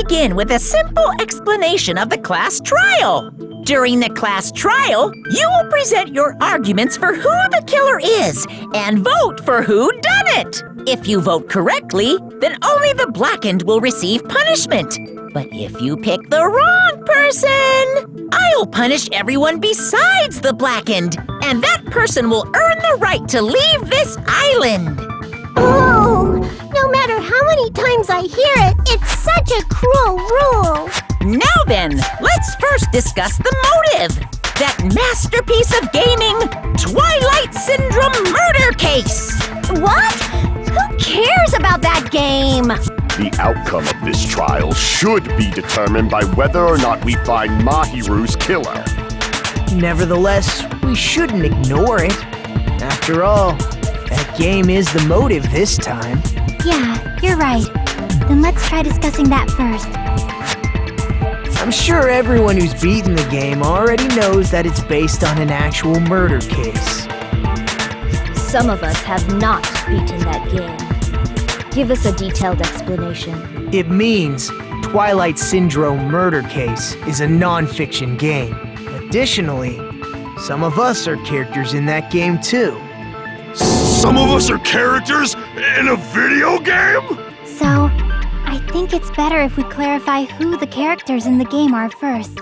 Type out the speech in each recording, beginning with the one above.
begin with a simple explanation of the class trial. During the class trial, you will present your arguments for who the killer is and vote for who done it. If you vote correctly, then only the blackened will receive punishment. But if you pick the wrong person, I'll punish everyone besides the blackened, and that person will earn the right to leave this island. Oh, no matter how many times I hear it, it's such a cruel rule. Now then, let's first discuss the motive. That masterpiece of gaming, Twilight Syndrome murder case. What? Who cares about that game? The outcome of this trial should be determined by whether or not we find Mahiru's killer. Nevertheless, we shouldn't ignore it. After all, that game is the motive this time. Yeah, you're right. Then let's try discussing that first. I'm sure everyone who's beaten the game already knows that it's based on an actual murder case. Some of us have not beaten that game. Give us a detailed explanation. It means Twilight Syndrome Murder Case is a non-fiction game. Additionally, some of us are characters in that game too. Some of us are characters in a video game? So, I think it's better if we clarify who the characters in the game are first.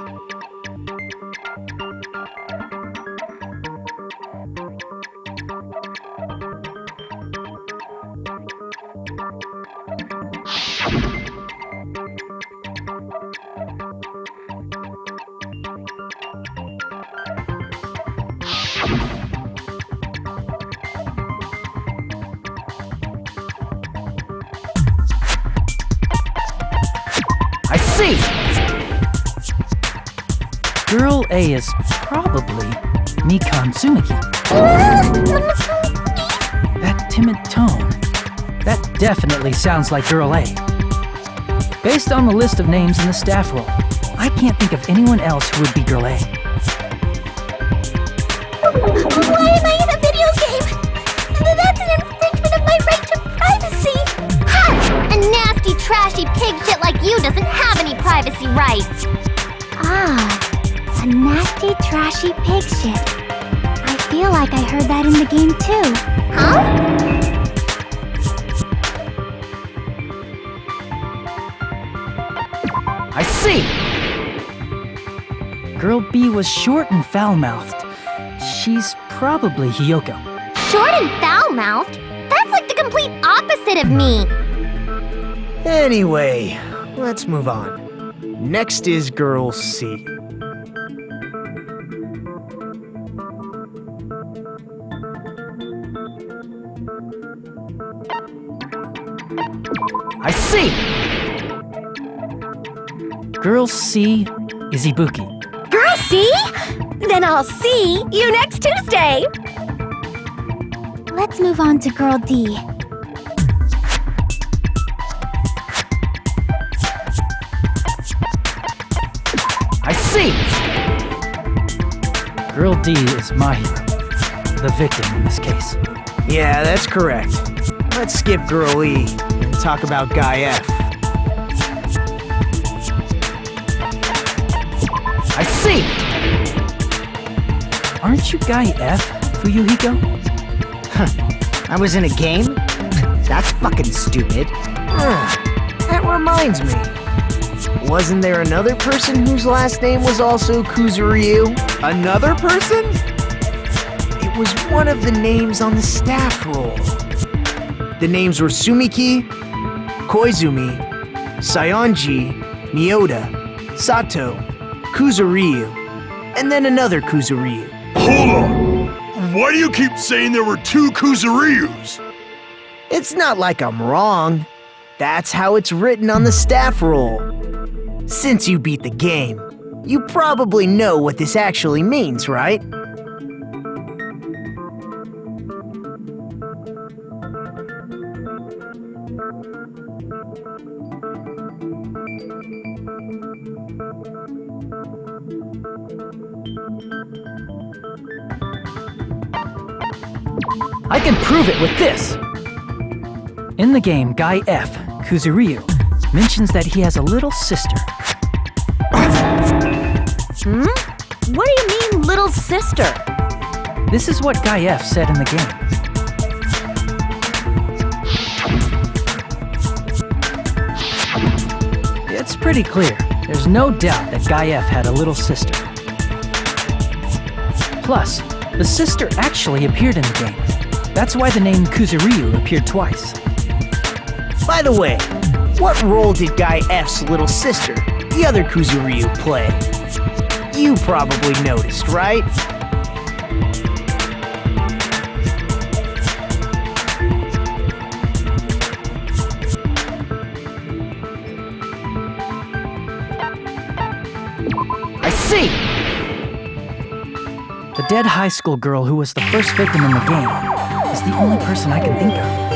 I see! Girl A is probably Mikan Tsumiki. That timid tone. That definitely sounds like Girl A. Based on the list of names in the staff roll, I can't think of anyone else who would be Girl A. Why am I in a video game? That's an infringement of my right to privacy! Ha! A nasty, trashy pig shit like you doesn't have any privacy rights! Ah, a nasty, trashy pig shit. I feel like I heard that in the game too. Huh? I see! Girl B was short and foul-mouthed. She's probably Hiyoko. Short and foul-mouthed? That's like the complete opposite of me! Anyway, let's move on. Next is Girl C. I see! Girl C is Ibuki. Girl C? Then I'll see you next Tuesday! Let's move on to Girl D. I see! Girl D is Mahiro, the victim in this case. Yeah, that's correct. Let's skip Girl E and talk about Guy F. I see! Aren't you Guy F, Fuyuhiko? I was in a game? That's fucking stupid. That reminds me. Wasn't there another person whose last name was also Kuzuryu? Another person? It was one of the names on the staff roll. The names were Sumiki, Koizumi, Sayonji, Miyoda, Sato, Kuzuryu, and then another Kuzuryu. Hold on! Why do you keep saying there were two Kuzuryus? It's not like I'm wrong. That's how it's written on the staff roll. Since you beat the game, you probably know what this actually means, right? I can prove it with this! In the game Guy F, Kuzuryu, mentions that he has a little sister. What do you mean, little sister? This is what Guy F said in the game. It's pretty clear. There's no doubt that Guy F had a little sister. Plus, the sister actually appeared in the game. That's why the name Kuzuryu appeared twice. By the way, what role did Guy F's little sister, the other Kuzuryu, play? You probably noticed, right? I see! The dead high school girl who was the first victim in the game is the only person I can think of.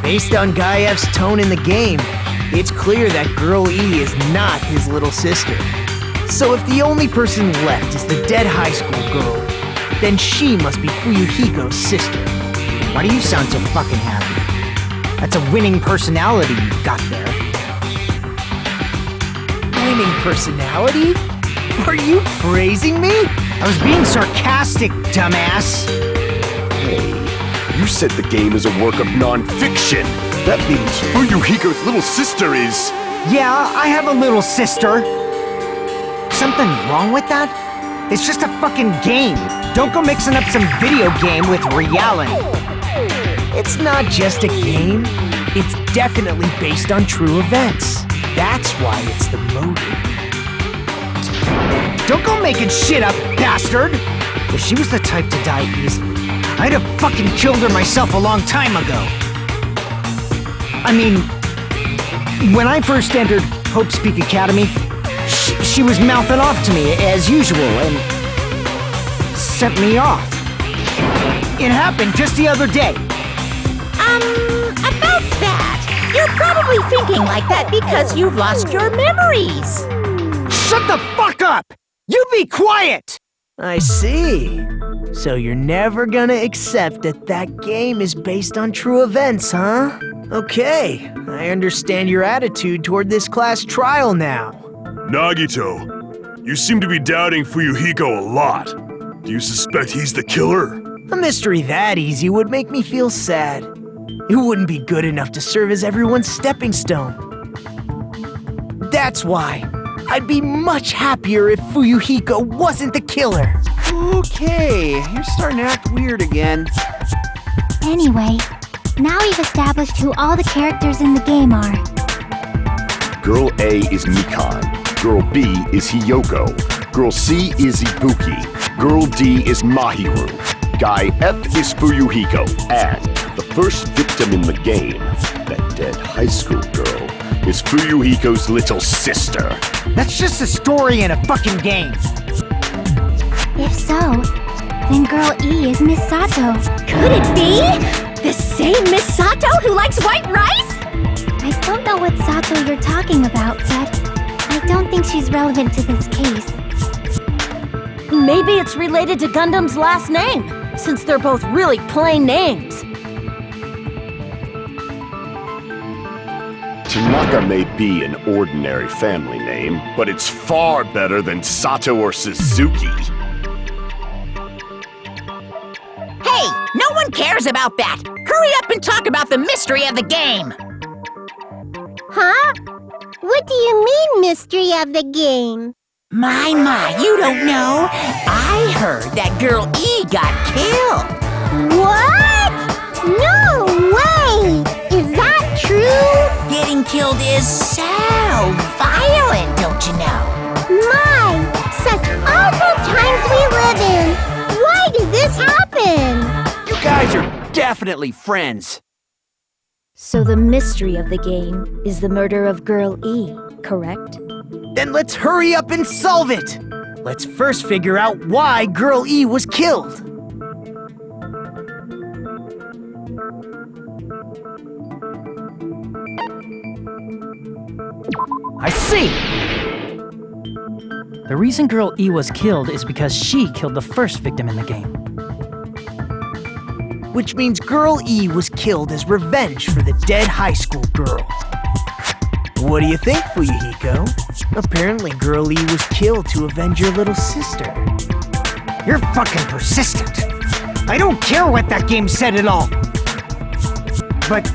Based on Guy F's tone in the game, it's clear that Girl E is not his little sister. So if the only person left is the dead high school girl, then she must be Fuyuhiko's sister. Why do you sound so fucking happy? That's a winning personality you've got there. Winning personality? Are you praising me? I was being sarcastic, dumbass. Hey, you said the game is a work of non-fiction. That means Fuyuhiko's little sister is... Yeah, I have a little sister. Something wrong with that? It's just a fucking game. Don't go mixing up some video game with reality. It's not just a game. It's definitely based on true events. That's why it's the motive. Don't go making shit up, bastard! If she was the type to die easily, I'd have fucking killed her myself a long time ago. I mean, when I first entered Hope Speak Academy, she was mouthing off to me as usual and sent me off. It happened just the other day. About that, you're probably thinking like that because you've lost your memories. Shut the fuck up! You be quiet! I see. So you're never gonna accept that that game is based on true events, huh? Okay, I understand your attitude toward this class trial now. Nagito, you seem to be doubting Fuyuhiko a lot. Do you suspect he's the killer? A mystery that easy would make me feel sad. It wouldn't be good enough to serve as everyone's stepping stone. That's why I'd be much happier if Fuyuhiko wasn't the killer. Okay, you're starting to act weird again. Anyway, now we've established who all the characters in the game are. Girl A is Mikan. Girl B is Hiyoko. Girl C is Ibuki. Girl D is Mahiru. Guy F is Fuyuhiko. And the first victim in the game, that dead high school girl, is Fuyuhiko's little sister. That's just a story in a fucking game. If so, then Girl E is Miss Sato. Could it be? The same Miss Sato who likes white rice? I don't know what Sato you're talking about, but I don't think she's relevant to this case. Maybe it's related to Gundam's last name, since they're both really plain names. Tanaka may be an ordinary family name, but it's far better than Sato or Suzuki. Hey, no one cares about that. Hurry up and talk about the mystery of the game. Huh? What do you mean, mystery of the game? My, you don't know. I heard that Girl E got killed. What? No way! Is that true? Getting killed is so violent, don't you know? My, such awful times we live in! Why did this happen? You guys are definitely friends. So the mystery of the game is the murder of Girl E, correct? Then let's hurry up and solve it! Let's first figure out why Girl E was killed. I see! The reason Girl E was killed is because she killed the first victim in the game. Which means Girl E was killed as revenge for the dead high school girl. What do you think, Fuyuhiko? Apparently Girl E was killed to avenge your little sister. You're fucking persistent. I don't care what that game said at all. But...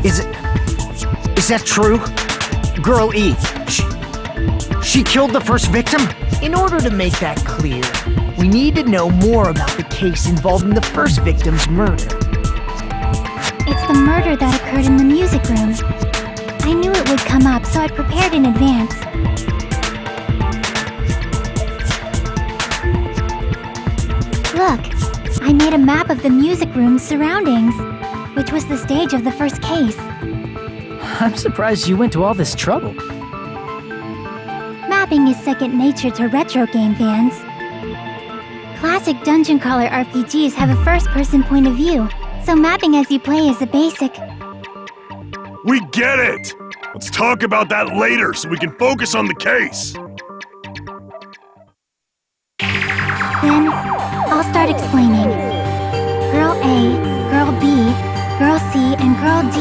Is that true? Girl E, she killed the first victim? In order to make that clear, we need to know more about the case involving the first victim's murder. It's the murder that occurred in the music room. I knew it would come up, so I prepared in advance. Look, I made a map of the music room's surroundings, which was the stage of the first case. I'm surprised you went to all this trouble. Mapping is second nature to retro game fans. Classic dungeon crawler RPGs have a first-person point of view, so mapping as you play is a basic. We get it! Let's talk about that later so we can focus on the case. Then, I'll start explaining. Girl A, Girl B, Girl C, and Girl D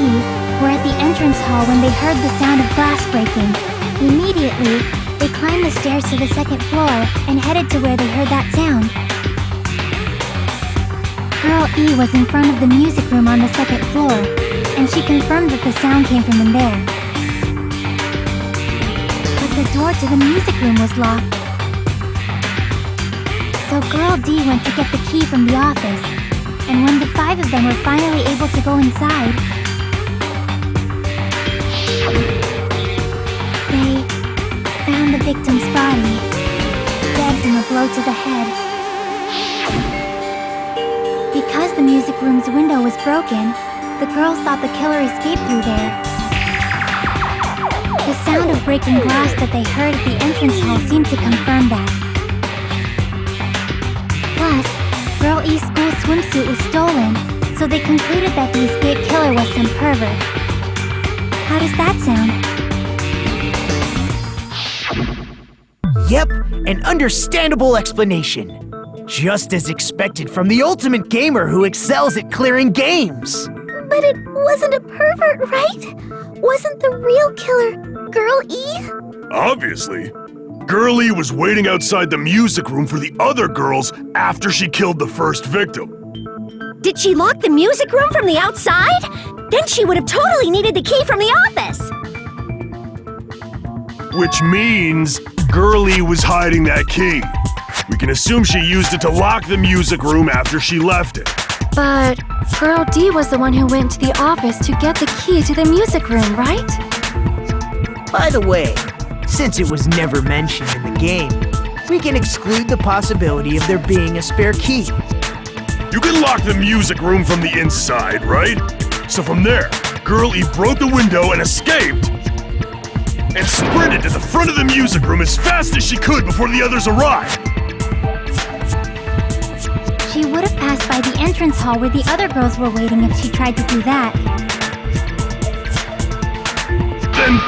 were at the entrance hall when they heard the sound of glass breaking. Immediately, they climbed the stairs to the second floor and headed to where they heard that sound. Girl E was in front of the music room on the second floor, and she confirmed that the sound came from in there. But the door to the music room was locked. So Girl D went to get the key from the office, and when the 5 of them were finally able to go inside, they found the victim's body, dead from a blow to the head. Because the music room's window was broken, the girls thought the killer escaped through there. The sound of breaking glass that they heard at the entrance hall seemed to confirm that. Plus, Girl E's school swimsuit was stolen, so they concluded that the escaped killer was some pervert. How does that sound? Yep, an understandable explanation. Just as expected from the ultimate gamer who excels at clearing games. But it wasn't a pervert, right? Wasn't the real killer Girl E? Obviously. Girl E was waiting outside the music room for the other girls after she killed the first victim. Did she lock the music room from the outside? Then she would have totally needed the key from the office. Which means Girl E was hiding that key. We can assume she used it to lock the music room after she left it. But Girl D was the one who went to the office to get the key to the music room, right? By the way, since it was never mentioned in the game, we can exclude the possibility of there being a spare key. You can lock the music room from the inside, right? So from there, Girl E broke the window and escaped, and sprinted to the front of the music room as fast as she could before the others arrived. She would have passed by the entrance hall where the other girls were waiting if she tried to do that. Then,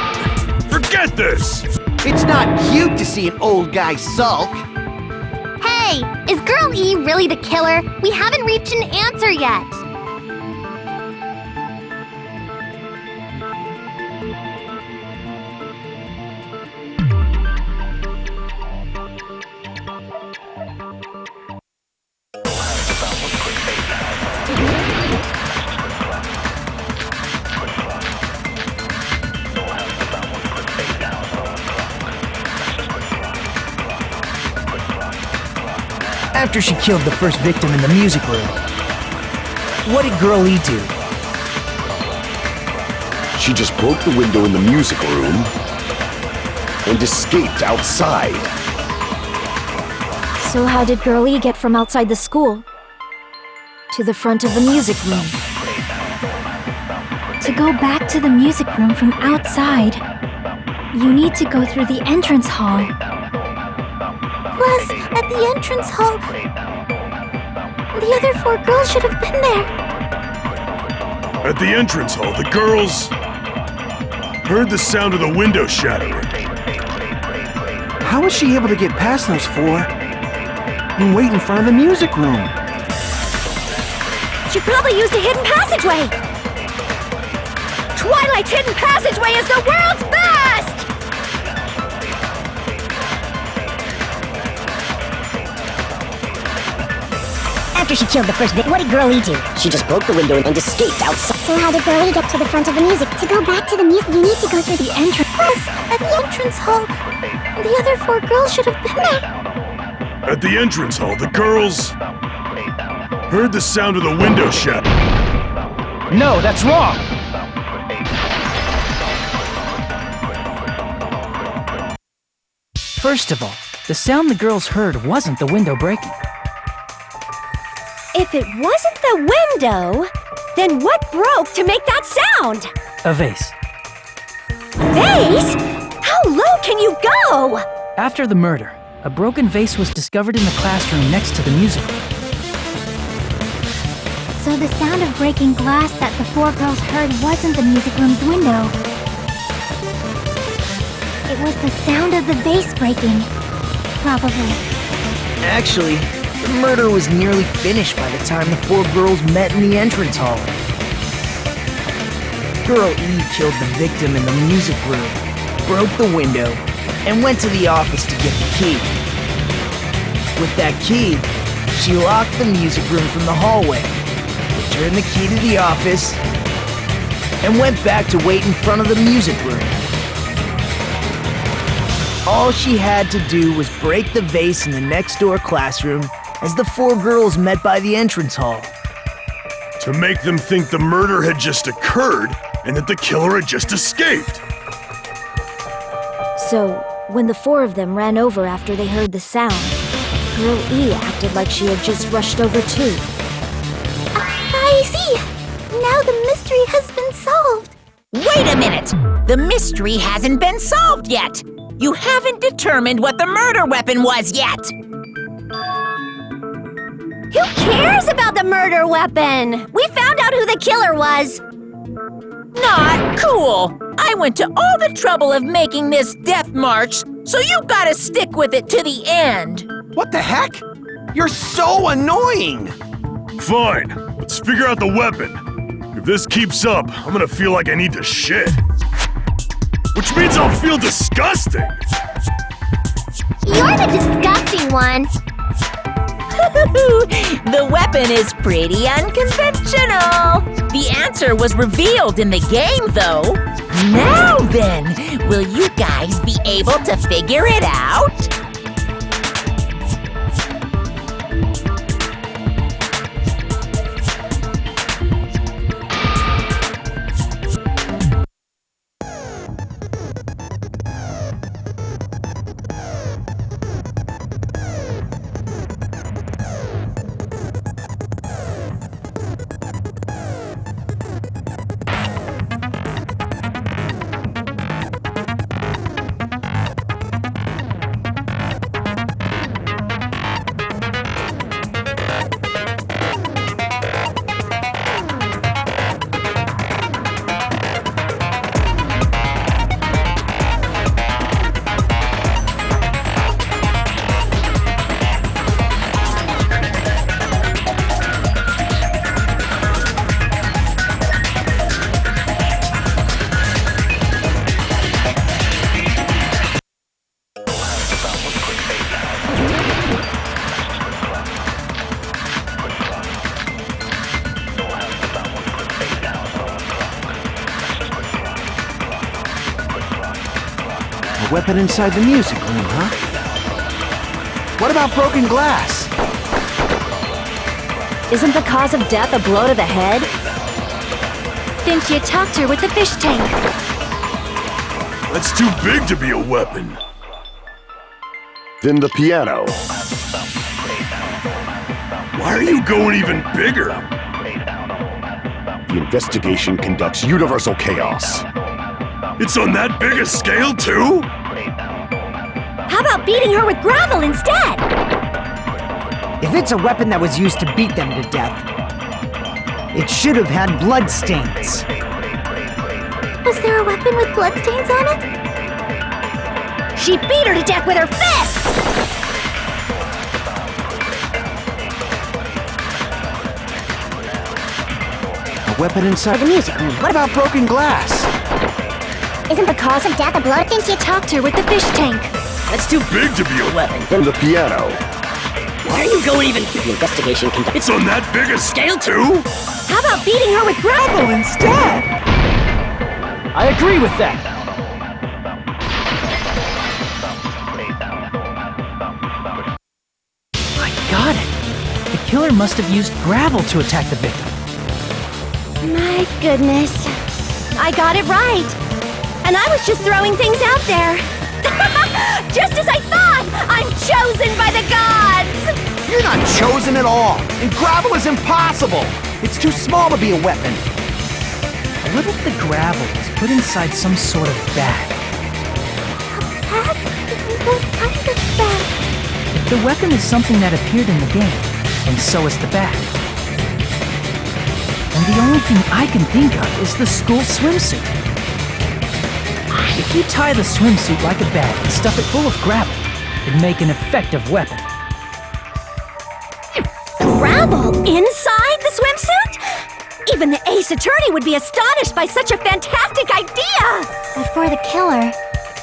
forget this! It's not cute to see an old guy sulk. Hey, is Girl E really the killer? We haven't reached an answer yet. After she killed the first victim in the music room, what did Girl E do? She just broke the window in the music room and escaped outside. So how did Girl E get from outside the school to the front of the music room? To go back to the music room from outside, you need to go through the entrance hall. Plus, at the entrance hall, the other 4 girls should have been there. At the entrance hall, the girls... Heard the sound of the window shattering. How was she able to get past those four and wait in front of the music room? She probably used a hidden passageway! Twilight's hidden passageway is the world's best! After she killed the first victim, what did Girl E do? She just broke the window and escaped outside. So how did Girl E get to the front of the music? To go back to the music, you need to go through the entrance. Yes, at the entrance hall. The other four girls should have been there. At the entrance hall, the girls heard the sound of the window shatter. No, that's wrong! First of all, the sound the girls heard wasn't the window breaking. If it wasn't the window, then what broke to make that sound? A vase. Vase? How low can you go? After the murder, a broken vase was discovered in the classroom next to the music room. So the sound of breaking glass that the four girls heard wasn't the music room's window. It was the sound of the vase breaking. Probably. Actually, the murder was nearly finished by the time the four girls met in the entrance hall. Girl E killed the victim in the music room, broke the window, and went to the office to get the key. With that key, she locked the music room from the hallway, returned the key to the office, and went back to wait in front of the music room. All she had to do was break the vase in the next door classroom as the four girls met by the entrance hall. To make them think the murder had just occurred and that the killer had just escaped. So, when the four of them ran over after they heard the sound, Girl E acted like she had just rushed over too. I see! Now the mystery has been solved! Wait a minute! The mystery hasn't been solved yet! You haven't determined what the murder weapon was yet! Who cares about the murder weapon? We found out who the killer was! Not cool! I went to all the trouble of making this death march, so you gotta stick with it to the end! What the heck? You're so annoying! Fine, let's figure out the weapon. If this keeps up, I'm gonna feel like I need to shit. Which means I'll feel disgusting! You're the disgusting one! The weapon is pretty unconventional! The answer was revealed in the game, though. Now then, will you guys be able to figure it out? A weapon inside the music room, huh? What about broken glass? Isn't the cause of death a blow to the head? Then she attacked her with the fish tank. That's too big to be a weapon. Then the piano. Why are you going even bigger? The investigation conducts universal chaos. It's on that big a scale, too? How about beating her with gravel instead? If it's a weapon that was used to beat them to death, it should have had blood stains. Was there a weapon with bloodstains on it? She beat her to death with her fists! A weapon inside The music room. What about broken glass? Isn't the cause of death a blood? I think you talked to her with the fish tank. That's too big to be a weapon. From the piano. Why are you going even? The investigation conducted. It's on that big a scale too? How about beating her with gravel instead? I agree with that. I got it. The killer must have used gravel to attack the victim. My goodness. I got it right. And I was just throwing things out there. Just as I thought! I'm chosen by the gods! You're not chosen at all. And gravel is impossible. It's too small to be a weapon. What if the gravel was put inside some sort of bag? Bag? What kind of bag? If the weapon is something that appeared in the game, and so is the bag. And the only thing I can think of is the school swimsuit. If you tie the swimsuit like a bag and stuff it full of gravel, it'd make an effective weapon. Gravel inside the swimsuit? Even the ace attorney would be astonished by such a fantastic idea! But for the killer,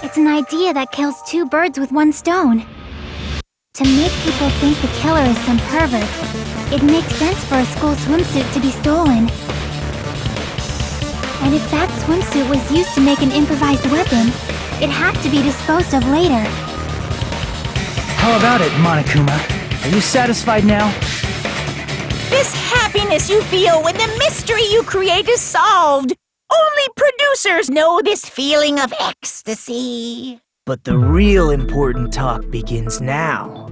it's an idea that kills two birds with one stone. To make people think the killer is some pervert, it makes sense for a school swimsuit to be stolen. And if that swimsuit was used to make an improvised weapon, it'd have to be disposed of later. How about it, Monokuma? Are you satisfied now? This happiness you feel when the mystery you create is solved. Only producers know this feeling of ecstasy. But the real important talk begins now.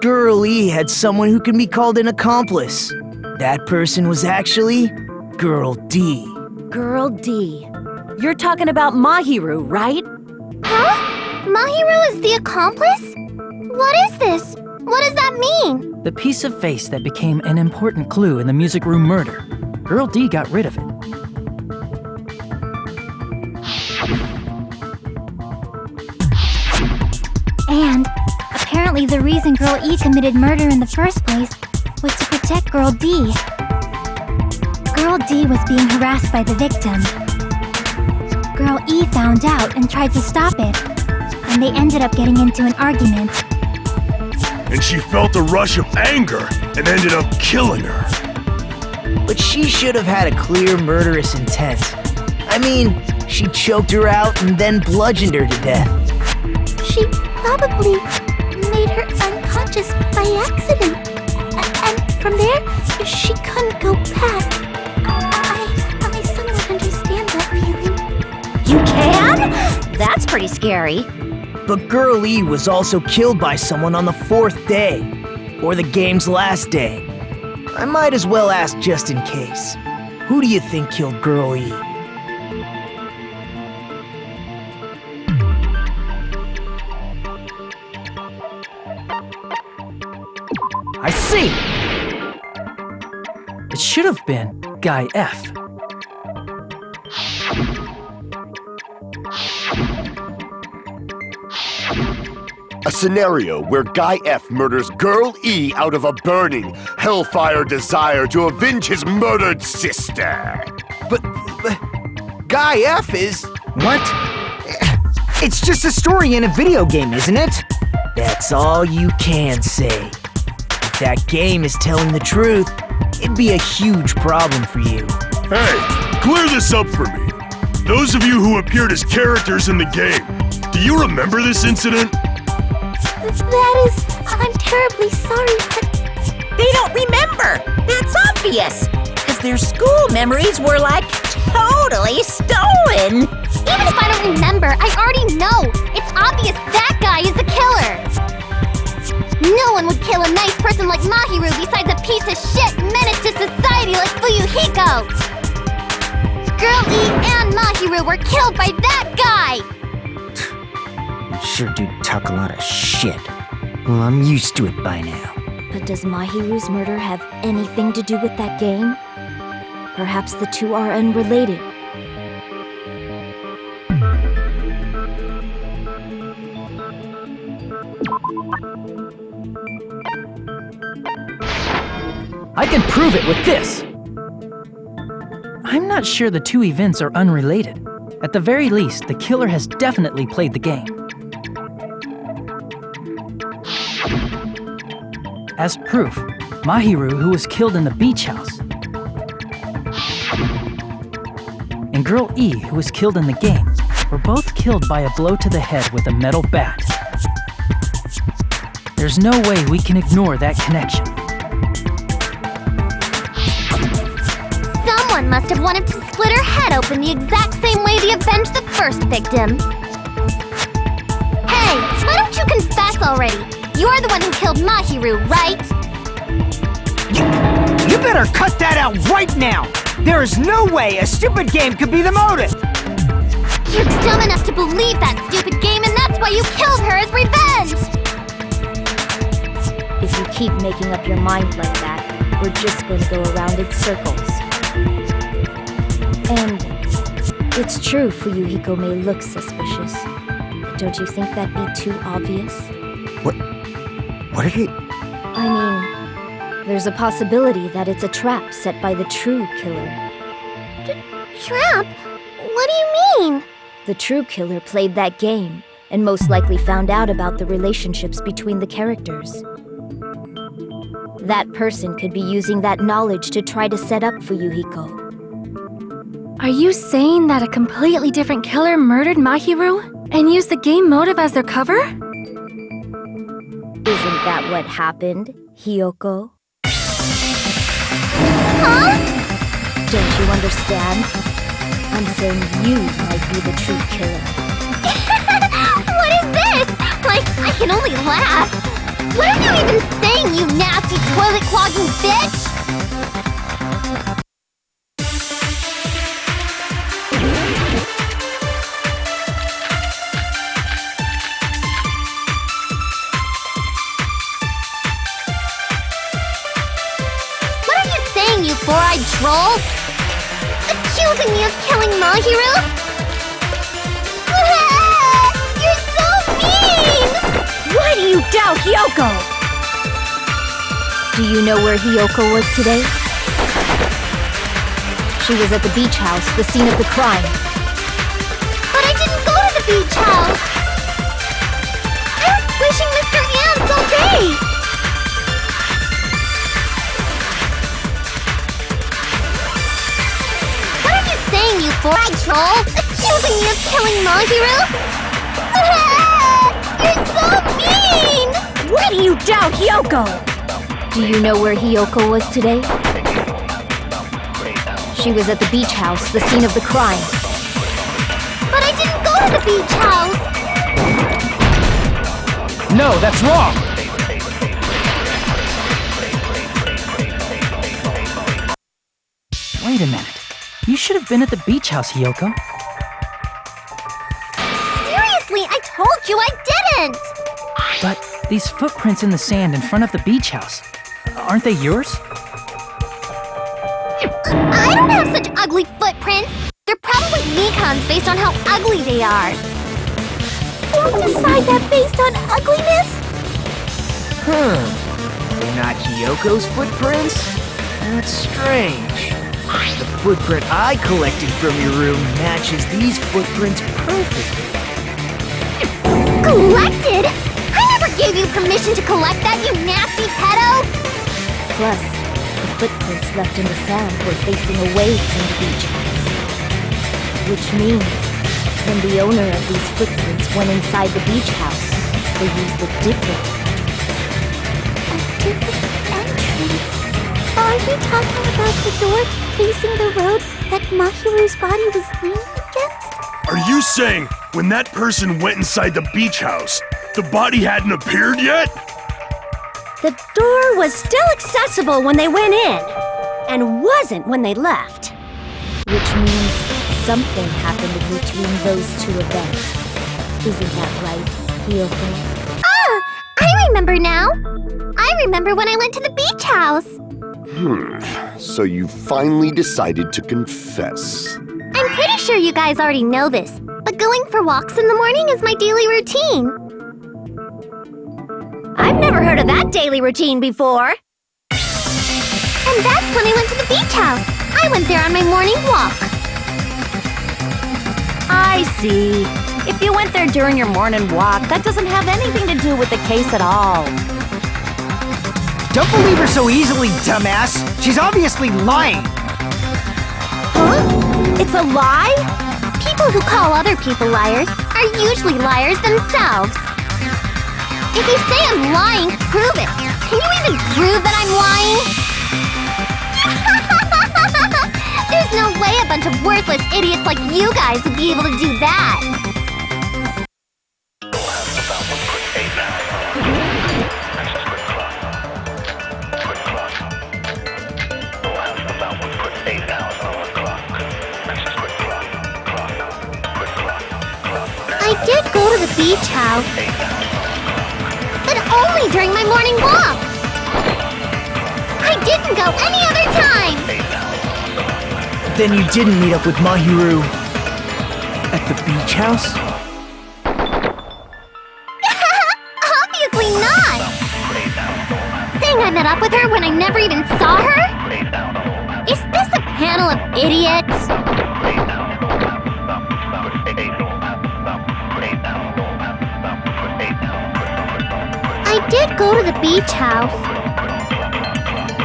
Girl E had someone who can be called an accomplice. That person was actually Girl D. Girl D. You're talking about Mahiru, right? Huh? Mahiru is the accomplice? What is this? What does that mean? The piece of face that became an important clue in the music room murder. Girl D got rid of it. And apparently the reason Girl E committed murder in the first place was to protect Girl D. Girl D was being harassed by the victim. Girl E found out and tried to stop it, and they ended up getting into an argument. And she felt a rush of anger and ended up killing her. But she should have had a clear murderous intent. I mean, she choked her out and then bludgeoned her to death. She probably made her unconscious by accident. And from there, she couldn't go back. I somewhat understand that feeling. You can? That's pretty scary. But Girl E was also killed by someone on the 4th day, or the game's last day. I might as well ask just in case. Who do you think killed Girl E? I see! It should have been Guy F. A scenario where Guy F murders Girl E out of a burning, hellfire desire to avenge his murdered sister. But Guy F is... What? It's just a story in a video game, isn't it? That's all you can say. If that game is telling the truth, it'd be a huge problem for you. Hey, clear this up for me. Those of you who appeared as characters in the game, do you remember this incident? I'm terribly sorry, but... They don't remember. That's obvious. Because their school memories were like totally stolen. Even if I don't remember, I already know. It's obvious that guy is the killer. No one would kill a nice person like Mahiru besides a piece of shit menace to society like Fuyuhiko. Girl E and Mahiru were killed by that guy. You sure do talk a lot of shit. Well, I'm used to it by now. But does Mahiru's murder have anything to do with that game? Perhaps the two are unrelated. I can prove it with this! I'm not sure the two events are unrelated. At the very least, the killer has definitely played the game. As proof, Mahiru, who was killed in the beach house, and Girl E, who was killed in the game, were both killed by a blow to the head with a metal bat. There's no way we can ignore that connection. Someone must have wanted to split her head open the exact same way they avenged the first victim. Hey, why don't you confess already? You're the one who killed Mahiru, right? You better cut that out right now! There is no way a stupid game could be the motive! You're dumb enough to believe that stupid game, and that's why you killed her as revenge! If you keep making up your mind like that, we're just going to go around in circles. And it's true Fuyuhiko may look suspicious, but don't you think that'd be too obvious? What are you... I mean, there's a possibility that it's a trap set by the true killer. Trap? What do you mean? The true killer played that game, and most likely found out about the relationships between the characters. That person could be using that knowledge to try to set up Fuyuhiko. Are you saying that a completely different killer murdered Mahiru and used the game motive as their cover? Isn't that what happened, Hiyoko? Huh? Don't you understand? I'm saying you might be the true killer. What is this? Like, I can only laugh. What are you even saying, you nasty toilet-clogging bitch? What are you saying, you four-eyed troll? Accusing me of killing Mahiru? You're so mean! Why do you doubt Hiyoko? Do you know where Hiyoko was today? She was at the beach house, the scene of the crime. But I didn't go to the beach house! I was wishing Mr. Ants all day! What are you saying, you four-eyed troll? Accusing me of killing Mahiru? You're so mean! Why do you doubt Hiyoko? Do you know where Hiyoko was today? She was at the beach house, the scene of the crime. But I didn't go to the beach house! No, that's wrong! Wait a minute. You should have been at the beach house, Hiyoko. Seriously, I told you I didn't! But these footprints in the sand in front of the beach house, aren't they yours? I don't have such ugly footprints! They're probably Mikan's based on how ugly they are! Don't decide that based on ugliness! They're not Hiyoko's footprints? That's strange. The footprint I collected from your room matches these footprints perfectly. Collected? I never gave you permission to collect that, you nasty pedo! Plus, the footprints left in the sand were facing away from the beach house. Which means, when the owner of these footprints went inside the beach house, they used a different entrance. Are you talking about the door facing the road that Mahiru's body was leaning against? Are you saying when that person went inside the beach house, the body hadn't appeared yet? The door was still accessible when they went in, and wasn't when they left. Which means something happened in between those two events. Isn't that right, Hiyoko? Ah! I remember now! I remember when I went to the beach house! So you finally decided to confess. I'm pretty sure you guys already know this, but going for walks in the morning is my daily routine. I've never heard of that daily routine before. And And that's when I went to the beach house. I went there on my morning walk. I see. If you went there during your morning walk, that doesn't have anything to do with the case at all. Don't believe her so easily, dumbass. She's obviously lying. Huh? It's a lie? People who call other people liars are usually liars themselves. If you say I'm lying, prove it. Can you even prove that I'm lying? There's no way a bunch of worthless idiots like you guys would be able to do that. I did go to the beach house, but only during my morning walk. I didn't go any other time. Then you didn't meet up with Mahiru at the beach house? Obviously not. Saying I met up with her when I never even saw her? Is this a panel of idiots? I did go to the beach house,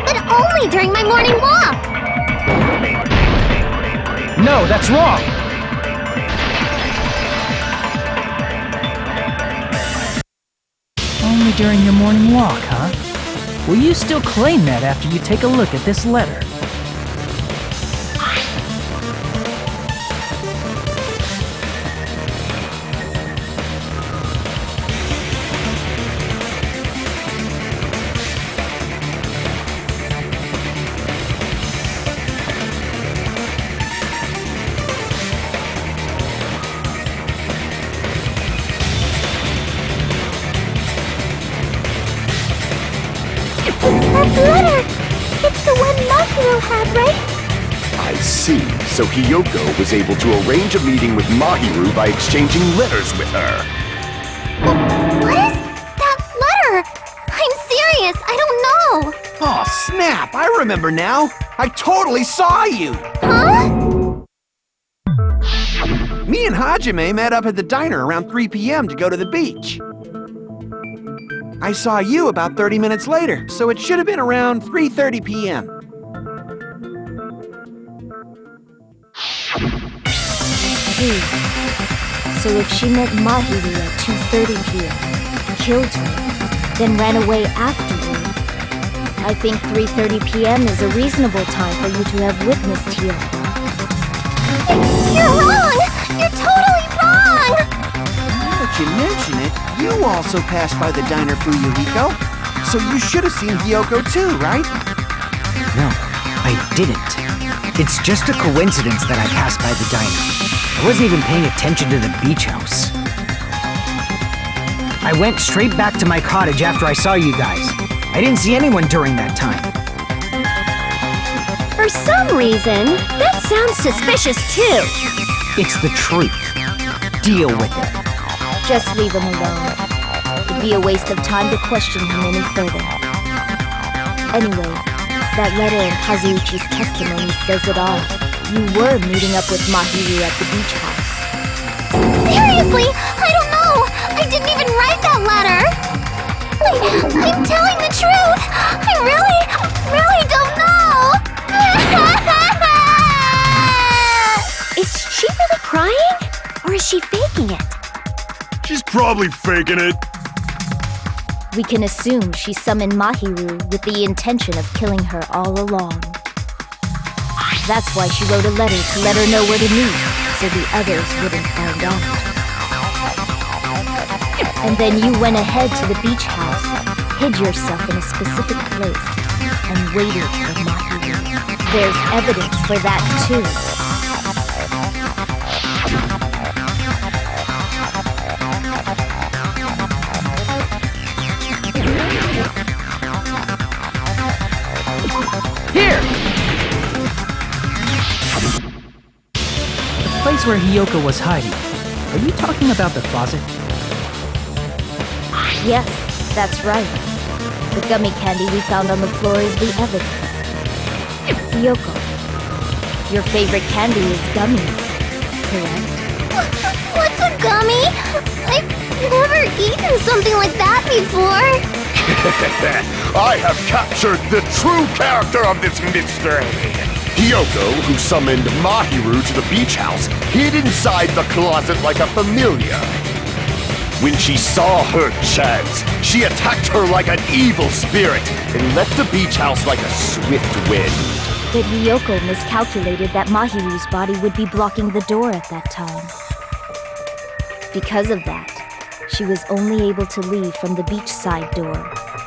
but only during my morning walk. No, that's wrong! Only during your morning walk, huh? Will you still claim that after you take a look at this letter? That letter! It's the one Mahiru had, right? I see. So Hiyoko was able to arrange a meeting with Mahiru by exchanging letters with her. What is that letter? I'm serious, I don't know. Oh, snap! I remember now. I totally saw you. Huh? Me and Hajime met up at the diner around 3 p.m. to go to the beach. I saw you about 30 minutes later, so it should have been around 3:30 p.m. So if she met Mahiru at 2:30 p.m., killed her, then ran away afterward, I think 3:30 p.m. is a reasonable time for you to have witnessed Hiyoko. You're wrong! You're totally wrong! Now that you mention it, you also passed by the diner, Fuyuhiko. So you should have seen Hiyoko too, right? No, I didn't. It's just a coincidence that I passed by the diner. I wasn't even paying attention to the beach house. I went straight back to my cottage after I saw you guys. I didn't see anyone during that time. For some reason, that sounds suspicious too. It's the truth. Deal with it. Just leave him alone. It'd be a waste of time to question him any further. Anyway, that letter in Kazuichi's testimony says it all. You were meeting up with Mahiru at the beach house. Seriously? I don't know! I didn't even write that letter! I'm telling the truth! I really don't know! Is she really crying? Or is she faking it? She's probably faking it. We can assume she summoned Mahiru with the intention of killing her all along. That's why she wrote a letter to let her know where to meet, so the others wouldn't find out. And then you went ahead to the beach house, hid yourself in a specific place, and waited for Mahiru. There's evidence for that too. Here! The place where Hiyoko was hiding. Are you talking about the closet? Yes, that's right. The gummy candy we found on the floor is the evidence. Hiyoko, your favorite candy is gummies, correct? What's a gummy? I've never eaten something like that before. I have captured the true character of this mystery. Hiyoko, who summoned Mahiru to the beach house, hid inside the closet like a familiar. When she saw her chance, she attacked her like an evil spirit and left the beach house like a swift wind. But Hiyoko miscalculated that Mahiru's body would be blocking the door at that time. Because of that, she was only able to leave from the beachside door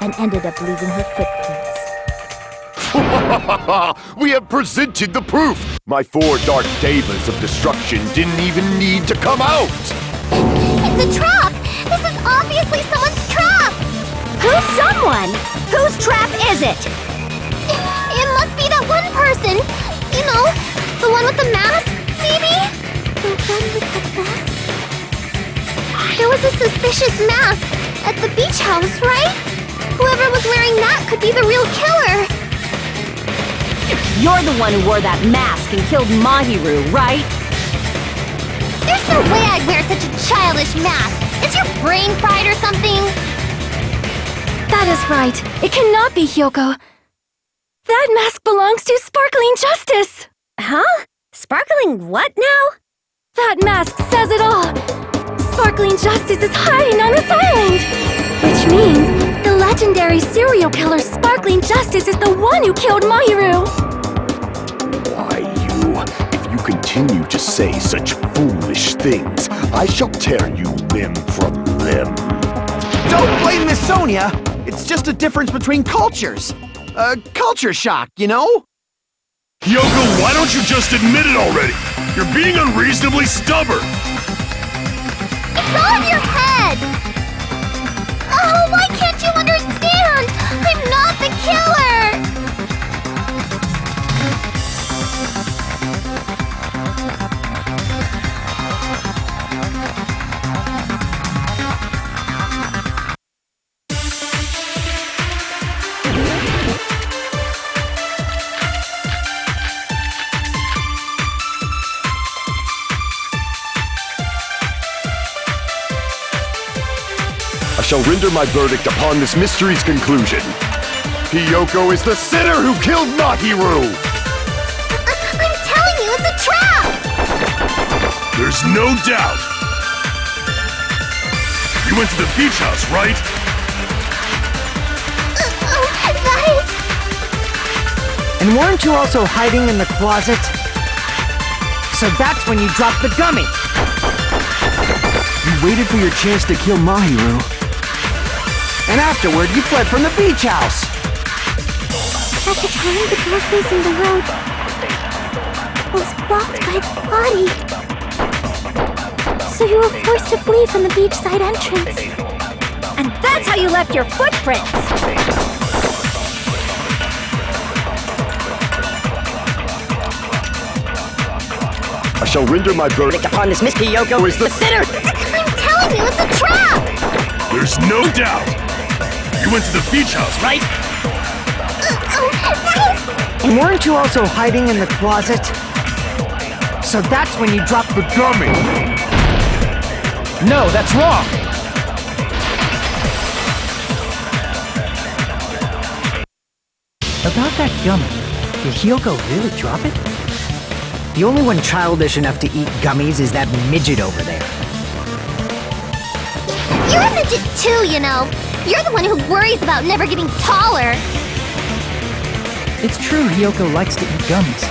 and ended up leaving her footprints. We have presented the proof! My 4 dark devas of destruction didn't even need to come out! It's a trap! This is obviously someone's trap! Who's someone? Whose trap is it? It must be that one person! You know, the one with the mask, maybe? The one with the mask? There was a suspicious mask at the beach house, right? Whoever was wearing that could be the real killer! You're the one who wore that mask and killed Mahiru, right? There's no way I'd wear such a childish mask! Is your brain fried or something? That is right. It cannot be Hiyoko. That mask belongs to Sparkling Justice! Huh? Sparkling what now? That mask says it all! Sparkling Justice is hiding on this island! Which means the legendary serial killer Sparkling Justice is the one who killed Mahiru! Why, if you continue to say such foolish things, I shall tear you limb from limb. Don't blame Miss Sonia! It's just a difference between cultures. Culture shock, you know? Hiyoko, why don't you just admit it already? You're being unreasonably stubborn! It's all in your head! Oh, why can't you understand? I'm not the killer! I shall render my verdict upon this mystery's conclusion. Hiyoko is the sinner who killed Mahiru! I'm telling you, it's a trap! There's no doubt! You went to the beach house, right? Guys! And weren't you also hiding in the closet? So that's when you dropped the gummy! You waited for your chance to kill Mahiru. And afterward, you fled from the beach house! At the time, the door facing the road was blocked by the body. So you were forced to flee from the beachside entrance. And that's how you left your footprints! I shall render my verdict Upon this Miss Hiyoko is the sinner! I'm telling you, it's a trap! There's no doubt! You went to the beach house, right? And weren't you also hiding in the closet? So that's when you dropped the gummy! No, that's wrong! About that gummy, did Hiyoko really drop it? The only one childish enough to eat gummies is that midget over there. You're a midget too, you know. You're the one who worries about never getting taller. It's true Hiyoko likes to eat gummies,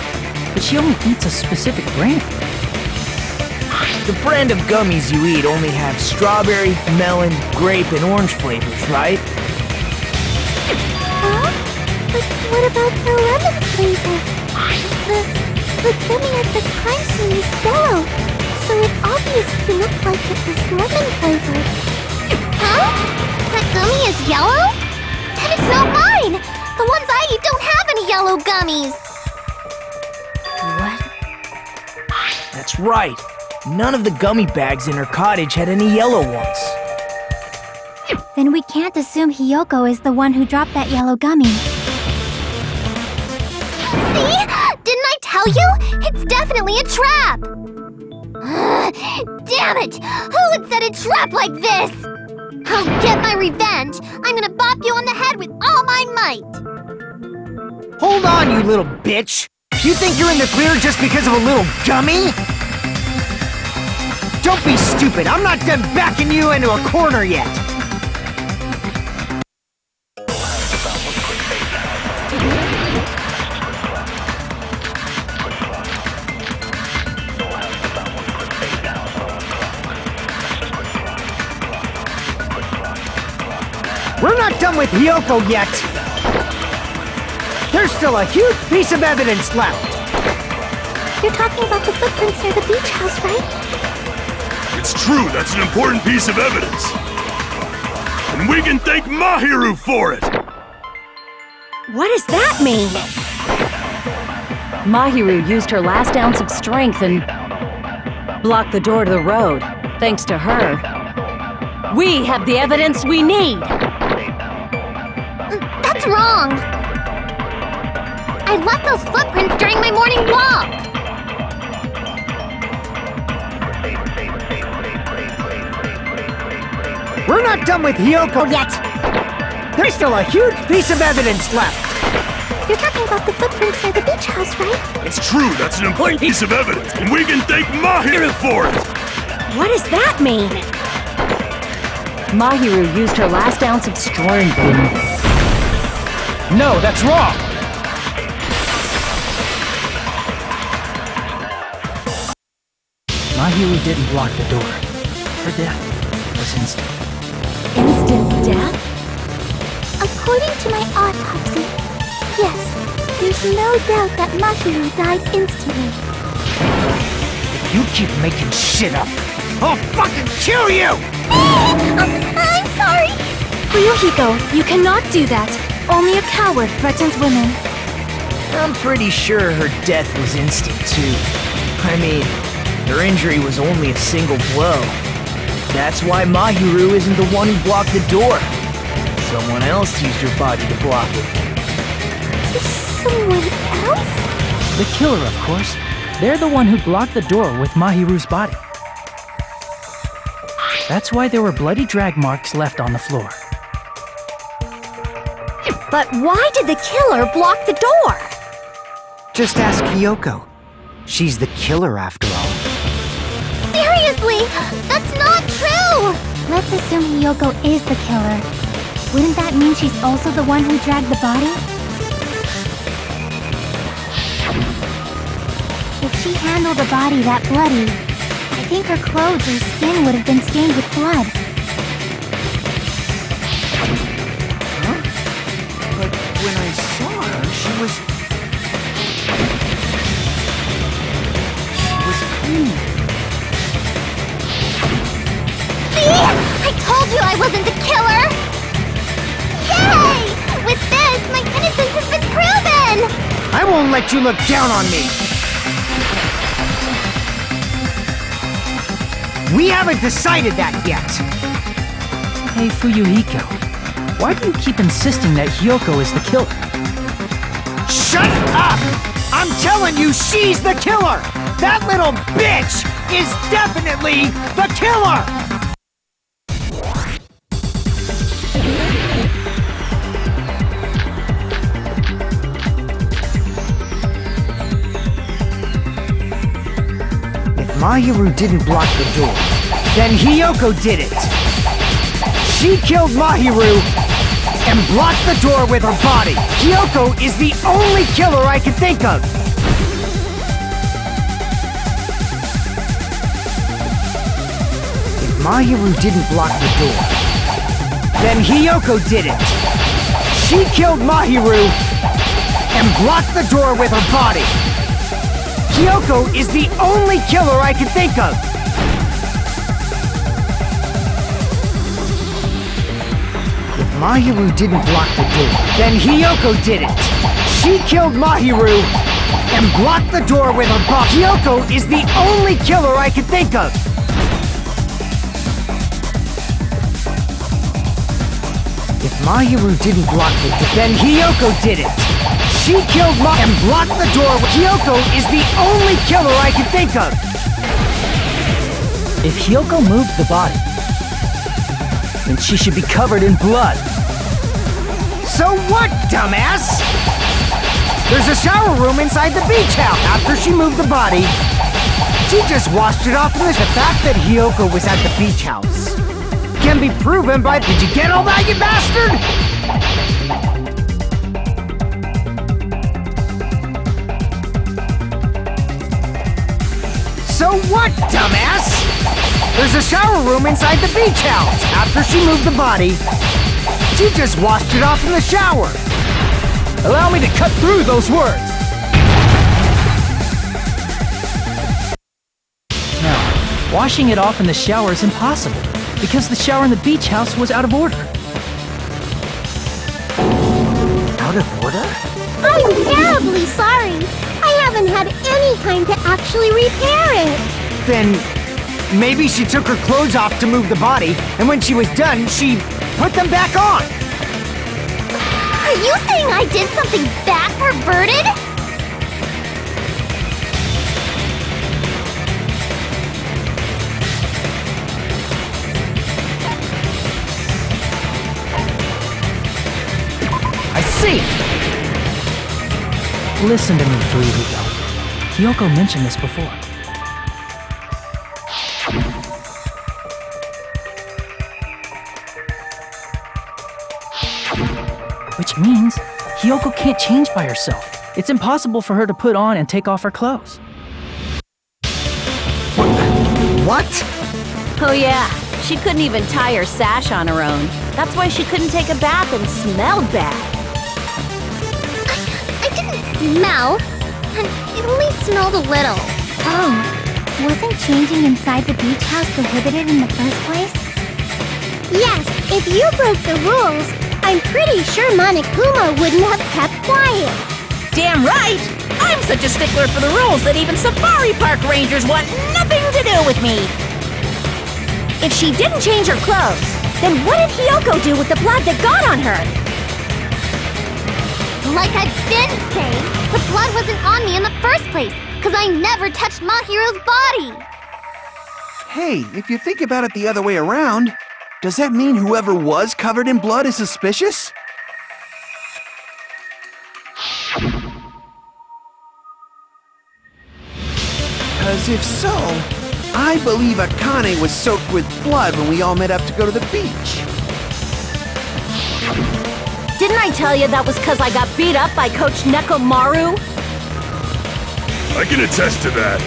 but she only eats a specific brand. The brand of gummies you eat only have strawberry, melon, grape, and orange flavors, right? Huh? But what about the lemon flavor? The gummy at the crime scene is yellow, so it obviously looked like it was lemon flavored. Huh? That gummy is yellow? Then it's not mine! The ones I eat don't have any yellow gummies! What? That's right. None of the gummy bags in her cottage had any yellow ones. Then we can't assume Hiyoko is the one who dropped that yellow gummy. See? tell you? It's definitely a trap! Damn it! Who would set a trap like this? I'll get my revenge! I'm gonna bop you on the head with all my might! Hold on, you little bitch! You think you're in the clear just because of a little dummy? Don't be stupid! I'm not done backing you into a corner yet! We're not done with Hiyoko yet! There's still a huge piece of evidence left! You're talking about the footprints near the beach house, right? It's true, that's an important piece of evidence. And we can thank Mahiru for it! What does that mean? Mahiru used her last ounce of strength and blocked the door to the road. Thanks to her, we have the evidence we need! That's wrong! I left those footprints during my morning walk! We're not done with Hiyoko yet! There's still a huge piece of evidence left! You're talking about the footprints near the beach house, right? It's true, that's an important piece of evidence, and we can thank Mahiru for it! What does that mean? Mahiru used her last ounce of strength and... No, that's wrong! Mahiru didn't block the door. Her death was instant. Instant death? According to my autopsy, yes, there's no doubt that Mahiru died instantly. If you keep making shit up, I'll fucking kill you! I'm sorry! Fuyuhiko, you cannot do that. Only a coward threatens women. I'm pretty sure her death was instant, too. I mean, her injury was only a single blow. That's why Mahiru isn't the one who blocked the door. Someone else used her body to block it. Someone else? The killer, of course. They're the one who blocked the door with Mahiru's body. That's why there were bloody drag marks left on the floor. But why did the killer block the door? Just ask Hiyoko. She's the killer after all. Seriously! That's not true! Let's assume Hiyoko is the killer. Wouldn't that mean she's also the one who dragged the body? If she handled the body that bloody, I think her clothes or skin would have been stained with blood. Huh? But when I saw her, she was clean. See? I told you I wasn't the killer! Yay! With this, my innocence has been proven! I won't let you look down on me! We haven't decided that yet! Hey, Fuyuhiko. Why do you keep insisting that Hiyoko is the killer? Shut up! I'm telling you, she's the killer! That little bitch is definitely the killer! If Mahiru didn't block the door, then Hiyoko did it! She killed Mahiru and blocked the door with her body! Hiyoko is the only killer I can think of! If Mahiru didn't block the door, then Hiyoko did it! She killed Mahiru and blocked the door with her body! Hiyoko is the only killer I can think of! If Mahiru didn't block the door, then Hiyoko did it! She killed Mahiru and blocked the door with her body! Hiyoko is the only killer I can think of! If Mahiru didn't block the door, then Hiyoko did it! She killed Ma and blocked the door. Hyoko is the only killer I can think of. If Hyoko moved the body, then she should be covered in blood. So what, dumbass? There's a shower room inside the beach house. After she moved the body, she just washed it off in the fact that Hyoko was at the beach house can be proven by... Did you get all that, you bastard? So what, dumbass? There's a shower room inside the beach house. After she moved the body, she just washed it off in the shower. Allow me to cut through those words. Now, washing it off in the shower is impossible, because the shower in the beach house was out of order. Out of order? I'm terribly sorry. I haven't had any time to actually repair it. Then maybe she took her clothes off to move the body, and when she was done, she put them back on. Are you saying I did something that perverted? I see. Listen to me, Fuyuhiko. Hyoko mentioned this before. Which means Hyoko can't change by herself. It's impossible for her to put on and take off her clothes. What? Oh yeah, she couldn't even tie her sash on her own. That's why she couldn't take a bath and smelled bad. I didn't smell. It only smelled a little. Oh, wasn't changing inside the beach house prohibited in the first place? Yes, if you broke the rules, I'm pretty sure Monokuma wouldn't have kept quiet. Damn right! I'm such a stickler for the rules that even safari park rangers want nothing to do with me. If she didn't change her clothes, then what did Hyoko do with the blood that got on her? Like I've been saying, the blood wasn't on me in the first place, because I never touched Mahiro's body. Hey, if you think about it the other way around, does that mean whoever was covered in blood is suspicious? Because if so, I believe Akane was soaked with blood when we all met up to go to the beach. Didn't I tell you that was because I got beat up by Coach Nekomaru? I can attest to that.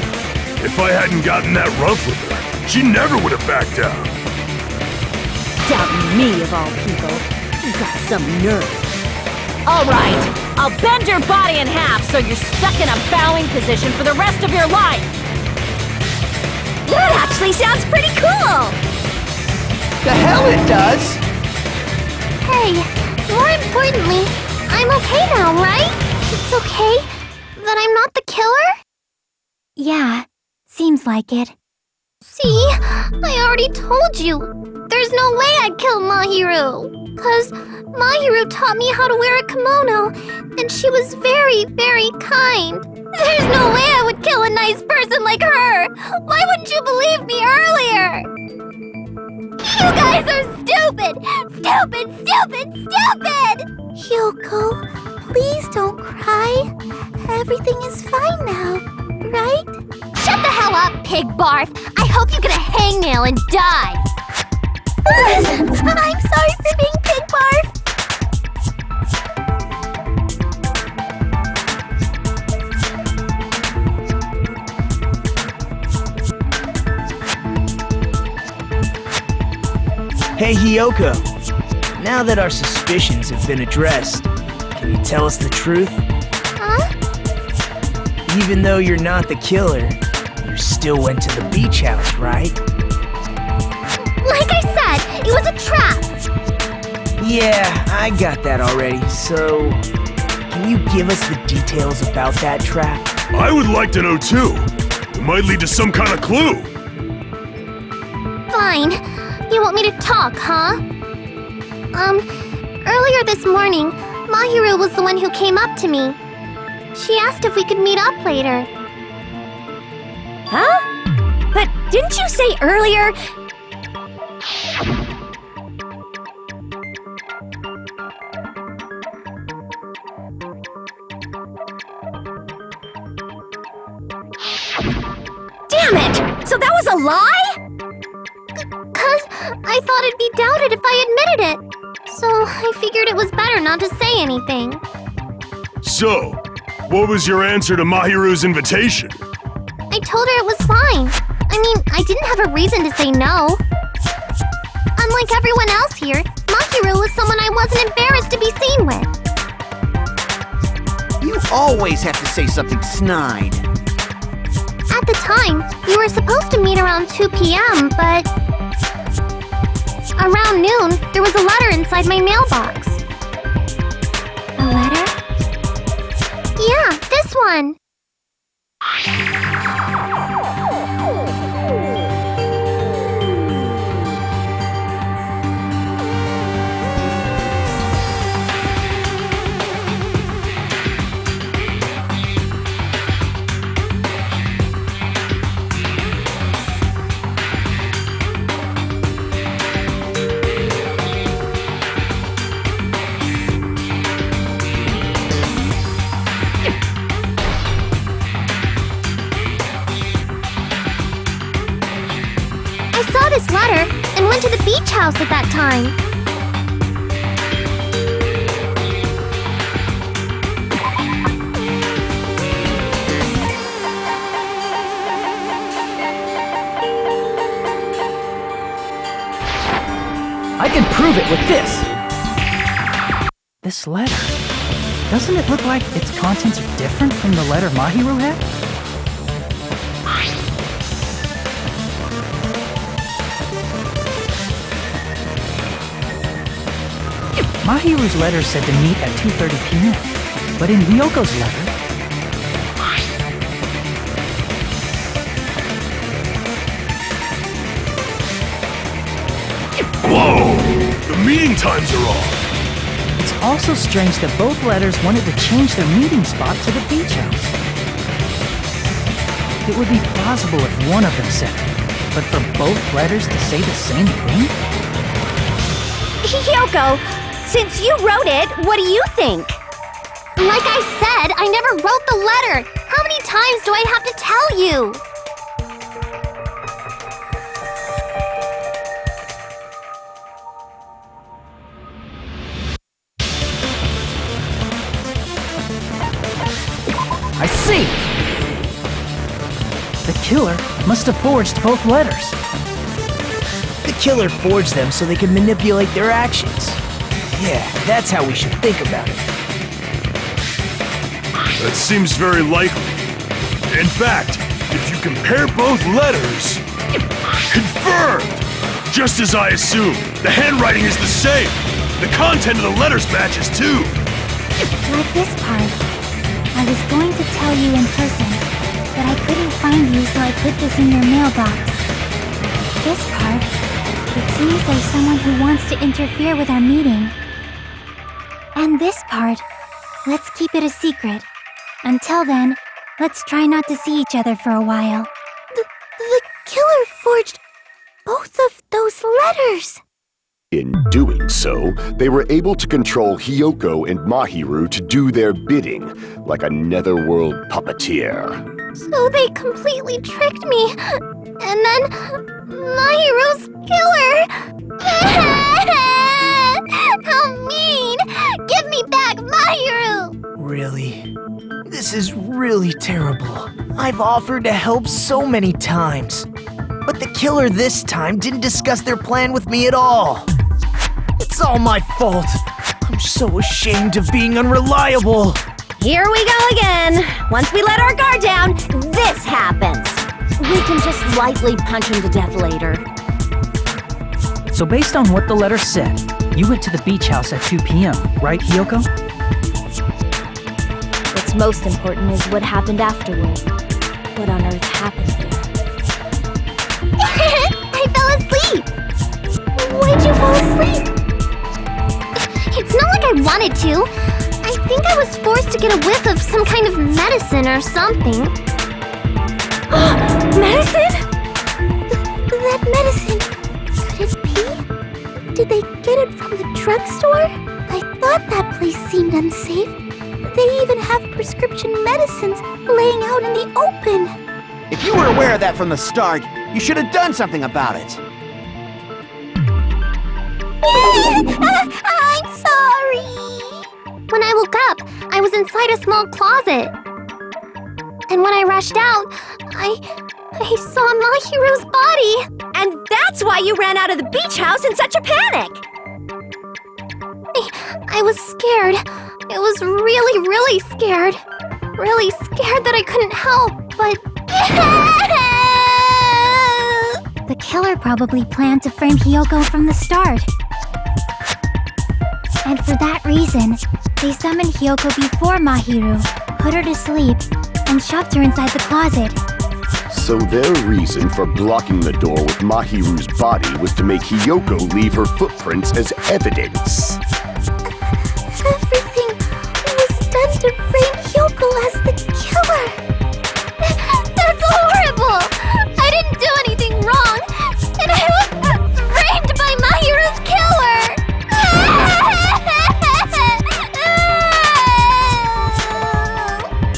If I hadn't gotten that rough with her, she never would have backed down. Doubting me, of all people. You got some nerve. All right, I'll bend your body in half so you're stuck in a bowing position for the rest of your life. That actually sounds pretty cool. The hell it does! Hey, more importantly, I'm okay now, right? It's okay that I'm not the killer? Yeah, seems like it. See, I already told you. There's no way I'd kill Mahiru. 'Cause Mahiru taught me how to wear a kimono, and she was very, very kind. There's no way I would kill a nice person like her. Why wouldn't you believe me earlier? You guys are stupid! Stupid, stupid, stupid! Hyoko, please don't cry. Everything is fine now, right? Shut the hell up, pig barf! I hope you get a hangnail and die! I'm sorry for being pig barf! Hey, Hyoko. Now that our suspicions have been addressed, can you tell us the truth? Huh? Even though you're not the killer, you still went to the beach house, right? Like I said, it was a trap! Yeah, I got that already, so... Can you give us the details about that trap? I would like to know too. It might lead to some kind of clue. Fine. You want me to talk, huh? Earlier this morning, Mahiru was the one who came up to me. She asked if we could meet up later. Huh? But didn't you say earlier? Damn it! So that was a lie? 'Cause I thought it'd be doubted if I admitted it. So I figured it was better not to say anything. So, what was your answer to Mahiru's invitation? I told her it was fine. I mean, I didn't have a reason to say no. Unlike everyone else here, Mahiru was someone I wasn't embarrassed to be seen with. You always have to say something snide. At the time, we were supposed to meet around 2 p.m., but... around noon, there was a letter inside my mailbox. A letter? Yeah, this one. I saw this letter and went to the beach house at that time. I can prove it with this. This letter. Doesn't it look like its contents are different from the letter Mahiru had? Mahiru's letter said to meet at 2:30 p.m., but in Ryoko's letter... Whoa! The meeting times are off! It's also strange that both letters wanted to change their meeting spot to the beach house. It would be plausible if one of them said it, but for both letters to say the same thing? Hyoko, since you wrote it, what do you think? Like I said, I never wrote the letter. How many times do I have to tell you? I see! The killer must have forged both letters. The killer forged them so they could manipulate their actions. Yeah, that's how we should think about it. That seems very likely. In fact, if you compare both letters... Confirmed! Just as I assumed, the handwriting is the same. The content of the letters matches too. Like this part. I was going to tell you in person, but I couldn't find you, so I put this in your mailbox. This part. It seems there's someone who wants to interfere with our meeting. And this part. Let's keep it a secret. Until then, let's try not to see each other for a while. The killer forged both of those letters. In doing so, they were able to control Hyoko and Mahiru to do their bidding, like a netherworld puppeteer. So they completely tricked me. And then Mahiru's killer. How mean! Give me back Mahiru! Really? This is really terrible. I've offered to help so many times. But the killer this time didn't discuss their plan with me at all. It's all my fault. I'm so ashamed of being unreliable. Here we go again. Once we let our guard down, this happens. We can just lightly punch him to death later. So based on what the letter said, you went to the beach house at 2 p.m., right, Hyoko? What's most important is what happened afterward. What on earth happened there? I fell asleep! Why'd you fall asleep? It's not like I wanted to. I think I was forced to get a whiff of some kind of medicine or something. Medicine? That medicine. Could it be? Did they get it from the drugstore? I thought that place seemed unsafe. They even have prescription medicines laying out in the open. If you were aware of that from the start, you should have done something about it. I'm sorry. When I woke up, I was inside a small closet. And when I rushed out, I saw Mahiru's body. And that's why you ran out of the beach house in such a panic! I was scared. I was really, really scared. Really scared that I couldn't help, but... The killer probably planned to frame Hiyoko from the start. And for that reason, they summoned Hiyoko before Mahiru, put her to sleep, and shoved her inside the closet. So their reason for blocking the door with Mahiru's body was to make Hiyoko leave her footprints as evidence. Everything was done to frame Hiyoko as the killer. That's horrible! I didn't do anything wrong, and I was framed by Mahiru's killer!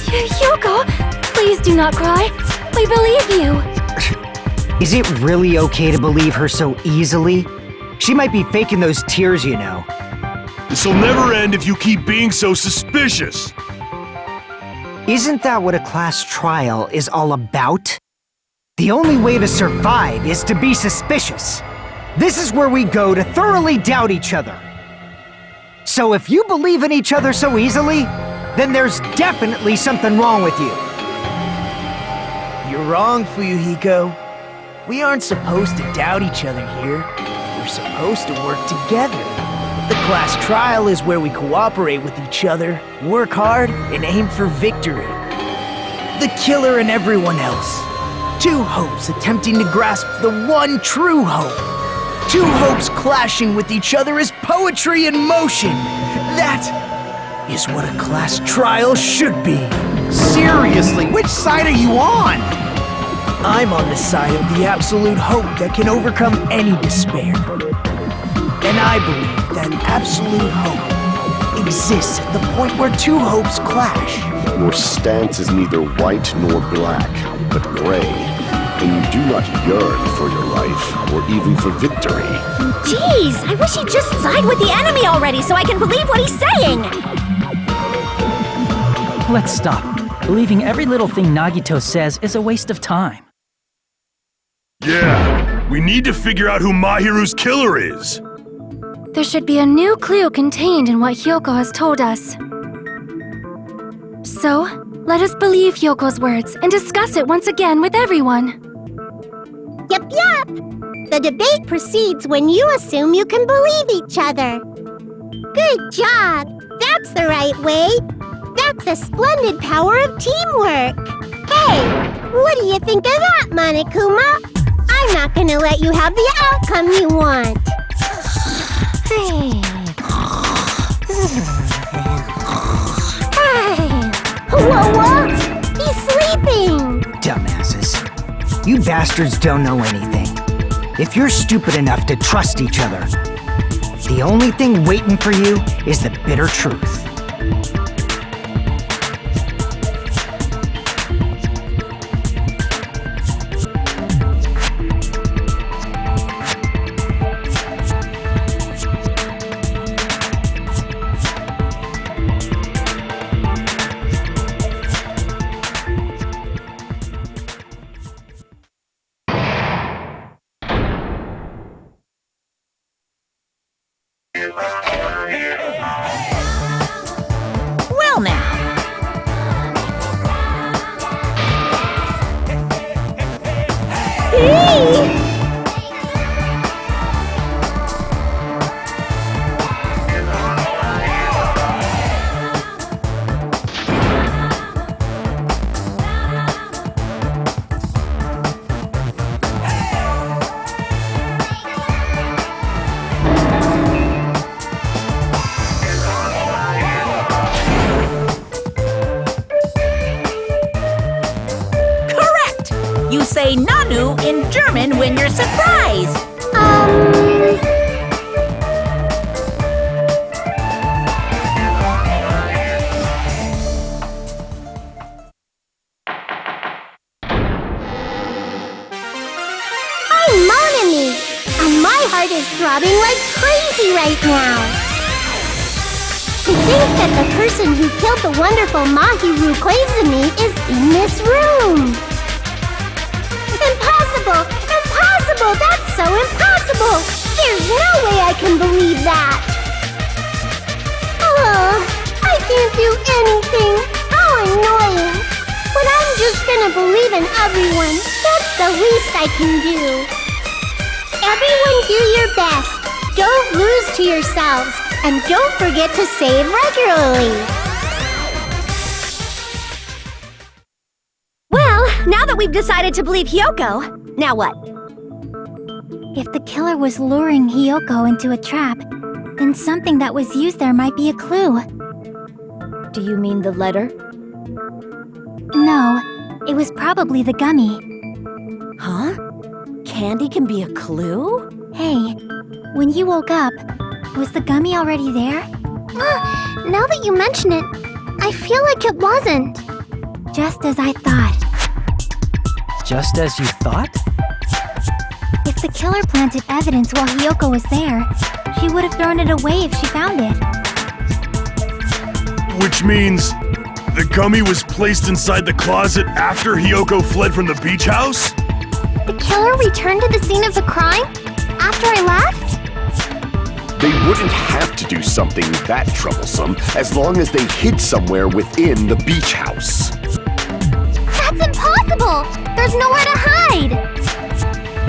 Hiyoko, please do not cry. We believe you. Is it really okay to believe her so easily? She might be faking those tears, you know. This'll never end if you keep being so suspicious. Isn't that what a class trial is all about? The only way to survive is to be suspicious. This is where we go to thoroughly doubt each other. So if you believe in each other so easily, then there's definitely something wrong with you. You're wrong, Fuyuhiko. We aren't supposed to doubt each other here. We're supposed to work together. The class trial is where we cooperate with each other, work hard, and aim for victory. The killer and everyone else. Two hopes attempting to grasp the one true hope. Two hopes clashing with each other is poetry in motion. That is what a class trial should be. Seriously, which side are you on? I'm on the side of the absolute hope that can overcome any despair. And I believe that absolute hope exists at the point where two hopes clash. Your stance is neither white nor black, but gray, and you do not yearn for your life, or even for victory. Jeez, I wish he'd just side with the enemy already so I can believe what he's saying! Let's stop. Believing every little thing Nagito says is a waste of time. Yeah, we need to figure out who Mahiru's killer is. There should be a new clue contained in what Hiyoko has told us. So, let us believe Hyoko's words and discuss it once again with everyone. Yup, yup! The debate proceeds when you assume you can believe each other. Good job! That's the right way! That's the splendid power of teamwork! Hey, what do you think of that, Monokuma? I'm not gonna let you have the outcome you want! Hey. Whoa! He's sleeping! Dumbasses. You bastards don't know anything. If you're stupid enough to trust each other, the only thing waiting for you is the bitter truth. determine when you're surprised. I'm mon ami, and my heart is throbbing like crazy right now. To think that the person who killed the wonderful Mahiru Koizumi is in this room. Impossible! Impossible! That's so impossible! There's no way I can believe that! Oh, I can't do anything! How annoying! But I'm just gonna believe in everyone. That's the least I can do. Everyone do your best. Don't lose to yourselves. And don't forget to save regularly. Well, now that we've decided to believe Hiyoko, now what? If the killer was luring Hiyoko into a trap, then something that was used there might be a clue. Do you mean the letter? No, it was probably the gummy. Huh? Candy can be a clue? Hey, when you woke up, was the gummy already there? Now that you mention it, I feel like it wasn't. Just as I thought. Just as you thought? If the killer planted evidence while Hiyoko was there, she would have thrown it away if she found it. Which means the gummy was placed inside the closet after Hiyoko fled from the beach house? The killer returned to the scene of the crime? After I left? They wouldn't have to do something that troublesome as long as they hid somewhere within the beach house. That's impossible! There's nowhere to hide!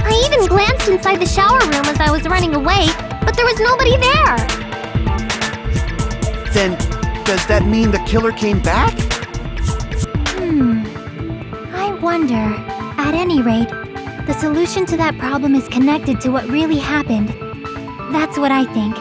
I even glanced inside the shower room as I was running away, but there was nobody there! Then, does that mean the killer came back? I wonder. At any rate, the solution to that problem is connected to what really happened. That's what I think.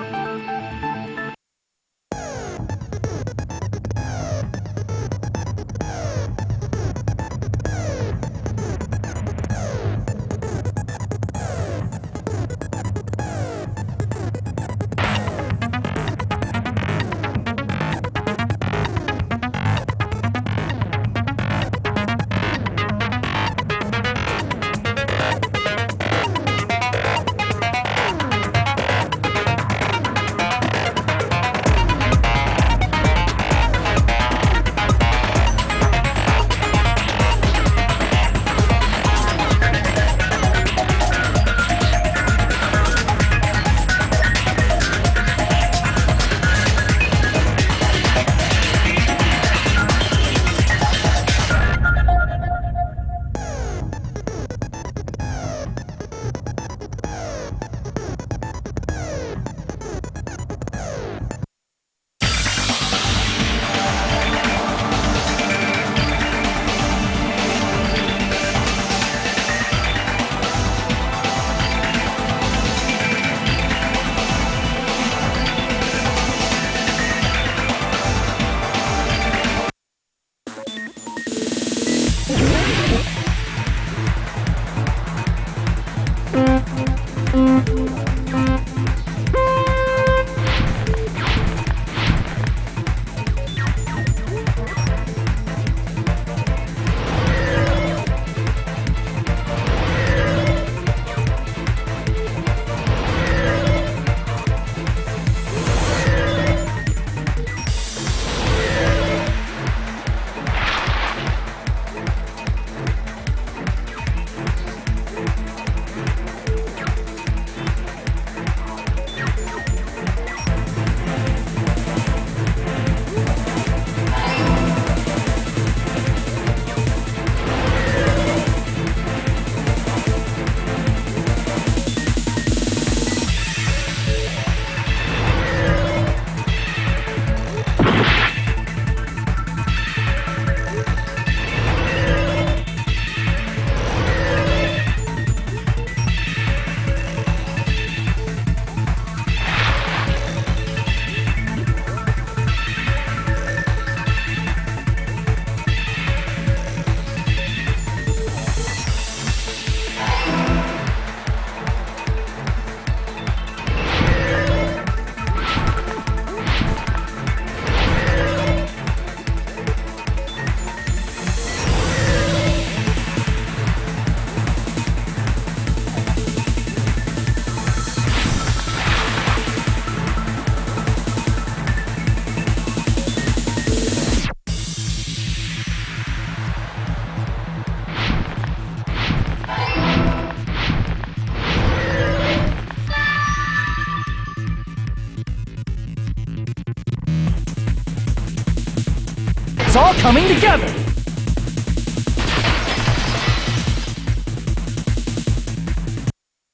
coming together!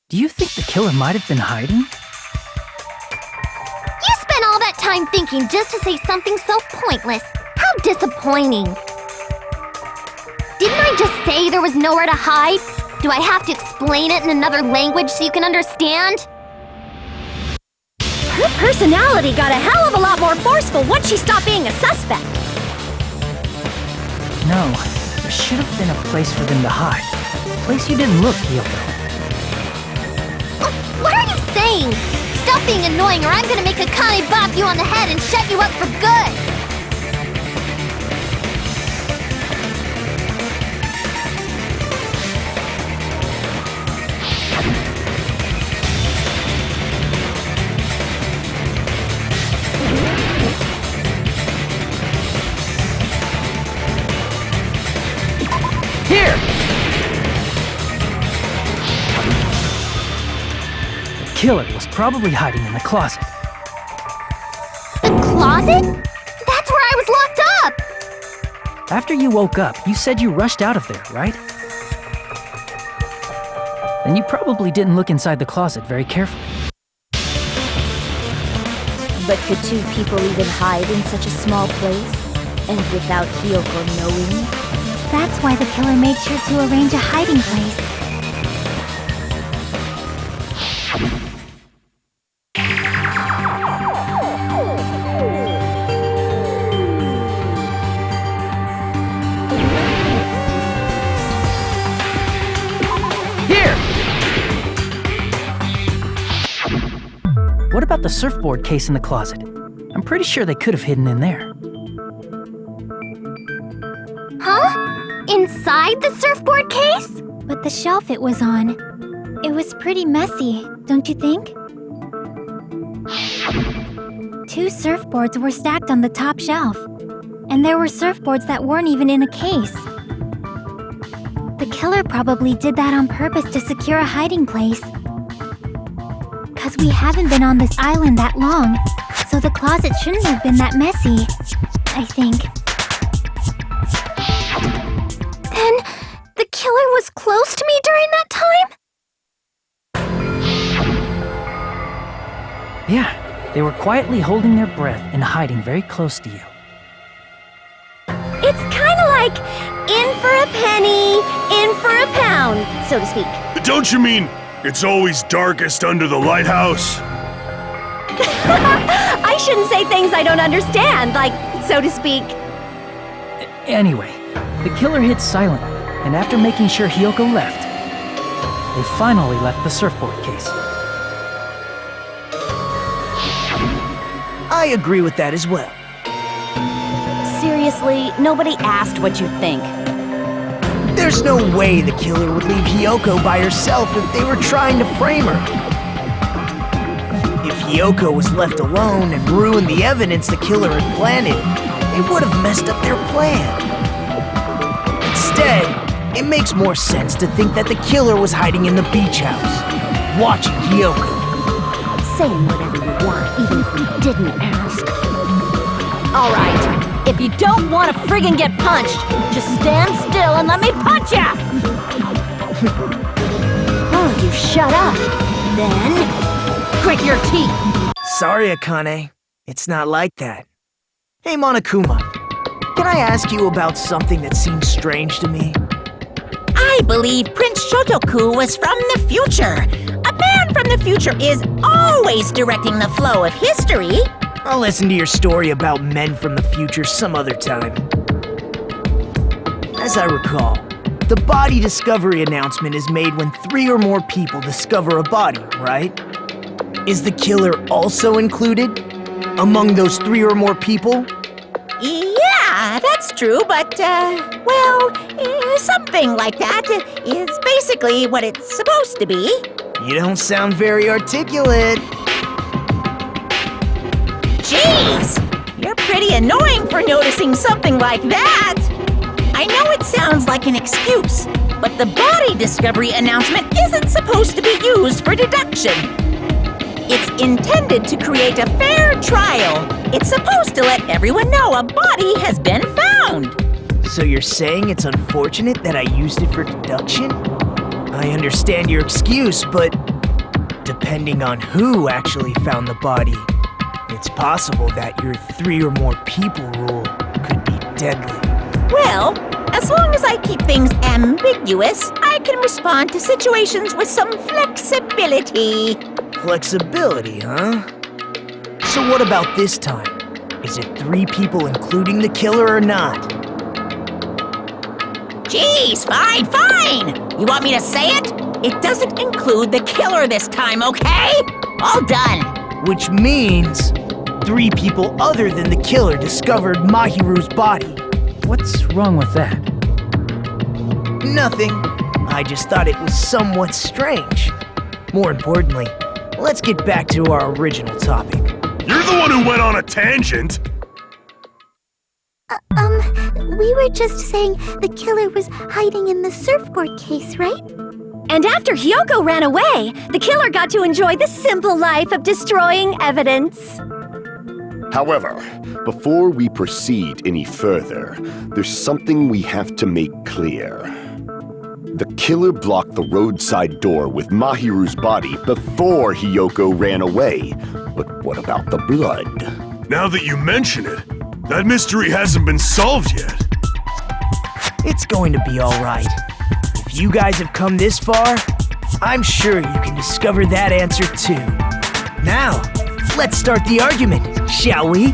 Do you think the killer might have been hiding? You spent all that time thinking just to say something so pointless. How disappointing. Didn't I just say there was nowhere to hide? Do I have to explain it in another language so you can understand? Her personality got a hell of a lot more forceful once she stopped being a suspect. No, there should have been a place for them to hide. A place you didn't look, Hyoko. What are you saying? Stop being annoying or I'm gonna make Akane bop you on the head and shut you up for good! Here! The killer was probably hiding in the closet. The closet? That's where I was locked up! After you woke up, you said you rushed out of there, right? Then you probably didn't look inside the closet very carefully. But could two people even hide in such a small place? And without Hyoko knowing? That's why the killer made sure to arrange a hiding place. Here! What about the surfboard case in the closet? I'm pretty sure they could have hidden in there. Huh? Inside the surfboard case? But the shelf it was on, it was pretty messy, don't you think? 2 surfboards were stacked on the top shelf, and there were surfboards that weren't even in a case. The killer probably did that on purpose to secure a hiding place. 'Cause we haven't been on this island that long, so the closet shouldn't have been that messy, I think. Then, the killer was close to me during that time? Yeah, they were quietly holding their breath and hiding very close to you. It's kind of like in for a penny, in for a pound, so to speak. Don't you mean it's always darkest under the lighthouse? I shouldn't say things I don't understand, like, so to speak. Anyway, the killer hid silently, and after making sure Hyoko left, they finally left the surfboard case. I agree with that as well. Seriously, nobody asked what you think. There's no way the killer would leave Hyoko by herself if they were trying to frame her. If Hyoko was left alone and ruined the evidence the killer had planted, it would have messed up their plan. Instead, it makes more sense to think that the killer was hiding in the beach house, watching Hyoko. Saying whatever you want, even if we didn't ask. All right, if you don't want to friggin' get punched, just stand still and let me punch ya! Oh, you shut up. Then, grit your teeth. Sorry, Akane. It's not like that. Hey, Monokuma. Can I ask you about something that seems strange to me? I believe Prince Shotoku was from the future. A man from the future is always directing the flow of history. I'll listen to your story about men from the future some other time. As I recall, the body discovery announcement is made when 3 or more people discover a body, right? Is the killer also included among those 3 or more people? Yeah, that's true, but, something like that is basically what it's supposed to be. You don't sound very articulate. Jeez! You're pretty annoying for noticing something like that! I know it sounds like an excuse, but the body discovery announcement isn't supposed to be used for deduction. It's intended to create a fair trial. It's supposed to let everyone know a body has been found. So you're saying it's unfortunate that I used it for deduction? I understand your excuse, but depending on who actually found the body, it's possible that your 3 or more people rule could be deadly. Well, as long as I keep things ambiguous, I can respond to situations with some flexibility. Flexibility, huh? So what about this time? Is it 3 people including the killer or not? Jeez, fine! You want me to say it? It doesn't include the killer this time, okay? All done. Which means 3 people other than the killer discovered Mahiru's body. What's wrong with that? Nothing. I just thought it was somewhat strange. More importantly, let's get back to our original topic. You're the one who went on a tangent! We were just saying the killer was hiding in the surfboard case, right? And after Hyoko ran away, the killer got to enjoy the simple life of destroying evidence. However, before we proceed any further, there's something we have to make clear. The killer blocked the roadside door with Mahiru's body before Hyoko ran away. But what about the blood? Now that you mention it, that mystery hasn't been solved yet. It's going to be all right. If you guys have come this far, I'm sure you can discover that answer too. Now, let's start the argument, shall we?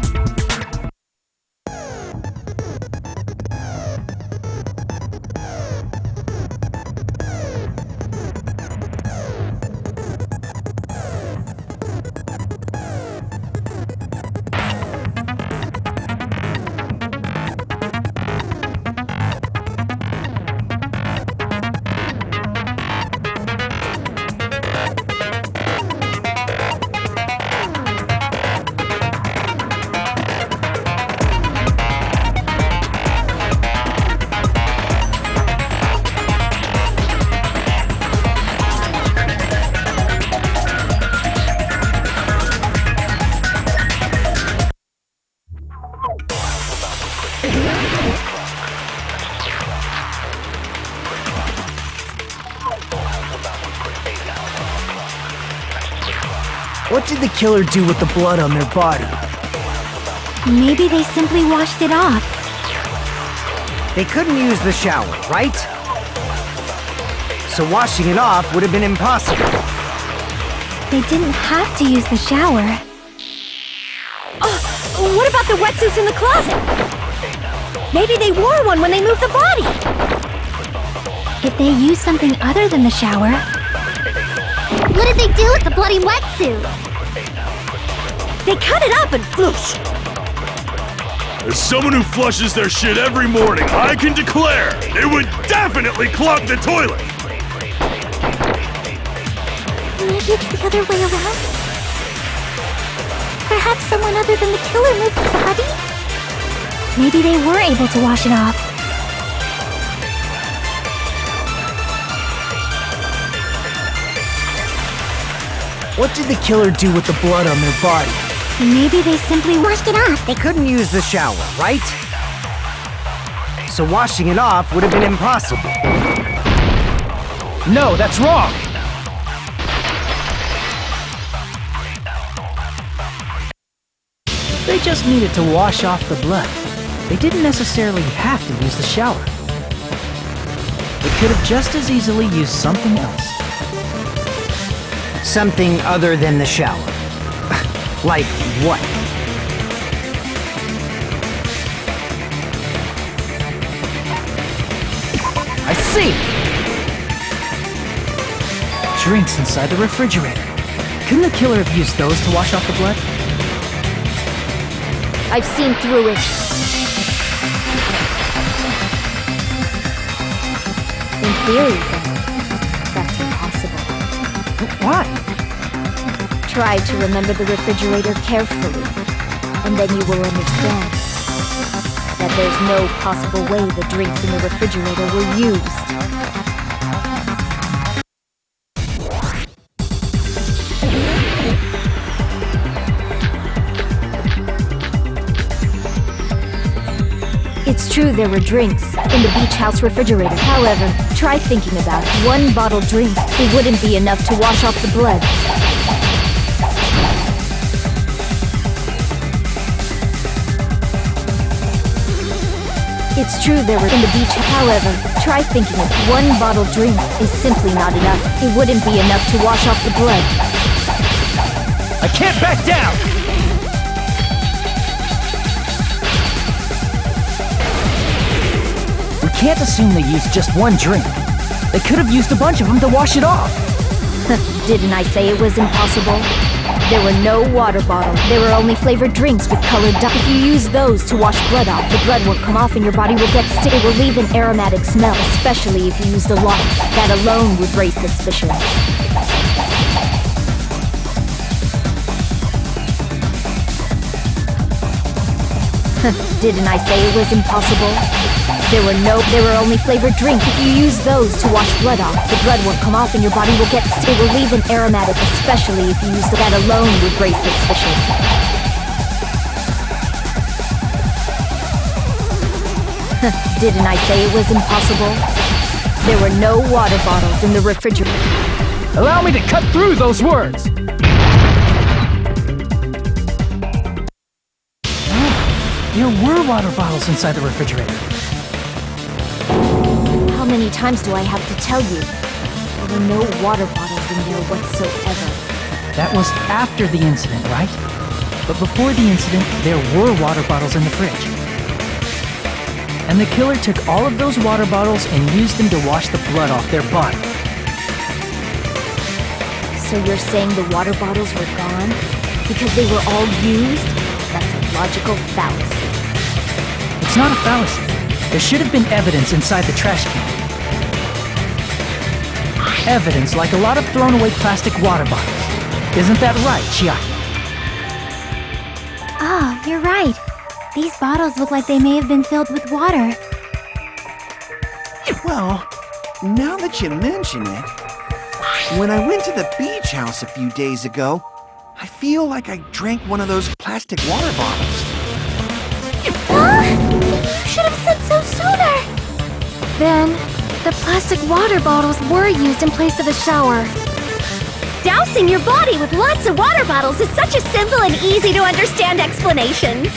What did the killer do with the blood on their body? Maybe they simply washed it off. They couldn't use the shower, right? So washing it off would have been impossible. They didn't have to use the shower. Oh, what about the wetsuits in the closet? Maybe they wore one when they moved the body. If they used something other than the shower... What did they do with the bloody wetsuit? They cut it up and floosh. As someone who flushes their shit every morning, I can declare it would definitely clog the toilet! Maybe it's the other way around? Perhaps someone other than the killer moved the body? Maybe they were able to wash it off. What did the killer do with the blood on their body? Maybe they simply Washed it off. They couldn't use the shower, right? So washing it off would have been impossible. No, that's wrong! They just needed to wash off the blood. They didn't necessarily have to use the shower. They could have just as easily used something else. Something other than the shower. Like what? I see! Drinks inside the refrigerator. Couldn't the killer have used those to wash off the blood? I've seen through it. In theory, that's impossible. Why? Try to remember the refrigerator carefully, and then you will understand that there's no possible way the drinks in the refrigerator were used. It's true there were drinks in the beach house refrigerator. However, try thinking about it. One bottle drink, it wouldn't be enough to wash off the blood. It's true there were in the beach. However, try thinking of it. One bottle drink is simply not enough. It wouldn't be enough to wash off the blood. I can't back down! We can't assume they used just one drink. They could have used a bunch of them to wash it off. Didn't I say it was impossible? There were no water bottles. There were only flavored drinks with colored dye. If you use those to wash blood off, the blood won't come off and your body will get sticky. It will leave an aromatic smell, especially if you used a lot. That alone would raise suspicion. Didn't I say it was impossible? There were only flavored drinks. If you use those to wash blood off, the blood won't come off and your body will get sticky. It will leave an aromatic, especially if you use that alone would raise suspicion. Didn't I say it was impossible? There were no water bottles in the refrigerator. Allow me to cut through those words! There were water bottles inside the refrigerator. How many times do I have to tell you? There were no water bottles in there whatsoever. That was after the incident, right? But before the incident, there were water bottles in the fridge. And the killer took all of those water bottles and used them to wash the blood off their body. So you're saying the water bottles were gone? Because they were all used? That's a logical fallacy. It's not a fallacy. There should have been evidence inside the trash can. Evidence like a lot of thrown away plastic water bottles. Isn't that right, Chiaki? Oh, you're right. These bottles look like they may have been filled with water. Well, now that you mention it, when I went to the beach house a few days ago, I feel like I drank one of those plastic water bottles. You should have said so sooner! Then, the plastic water bottles were used in place of a shower. Dousing your body with lots of water bottles is such a simple and easy to understand explanation.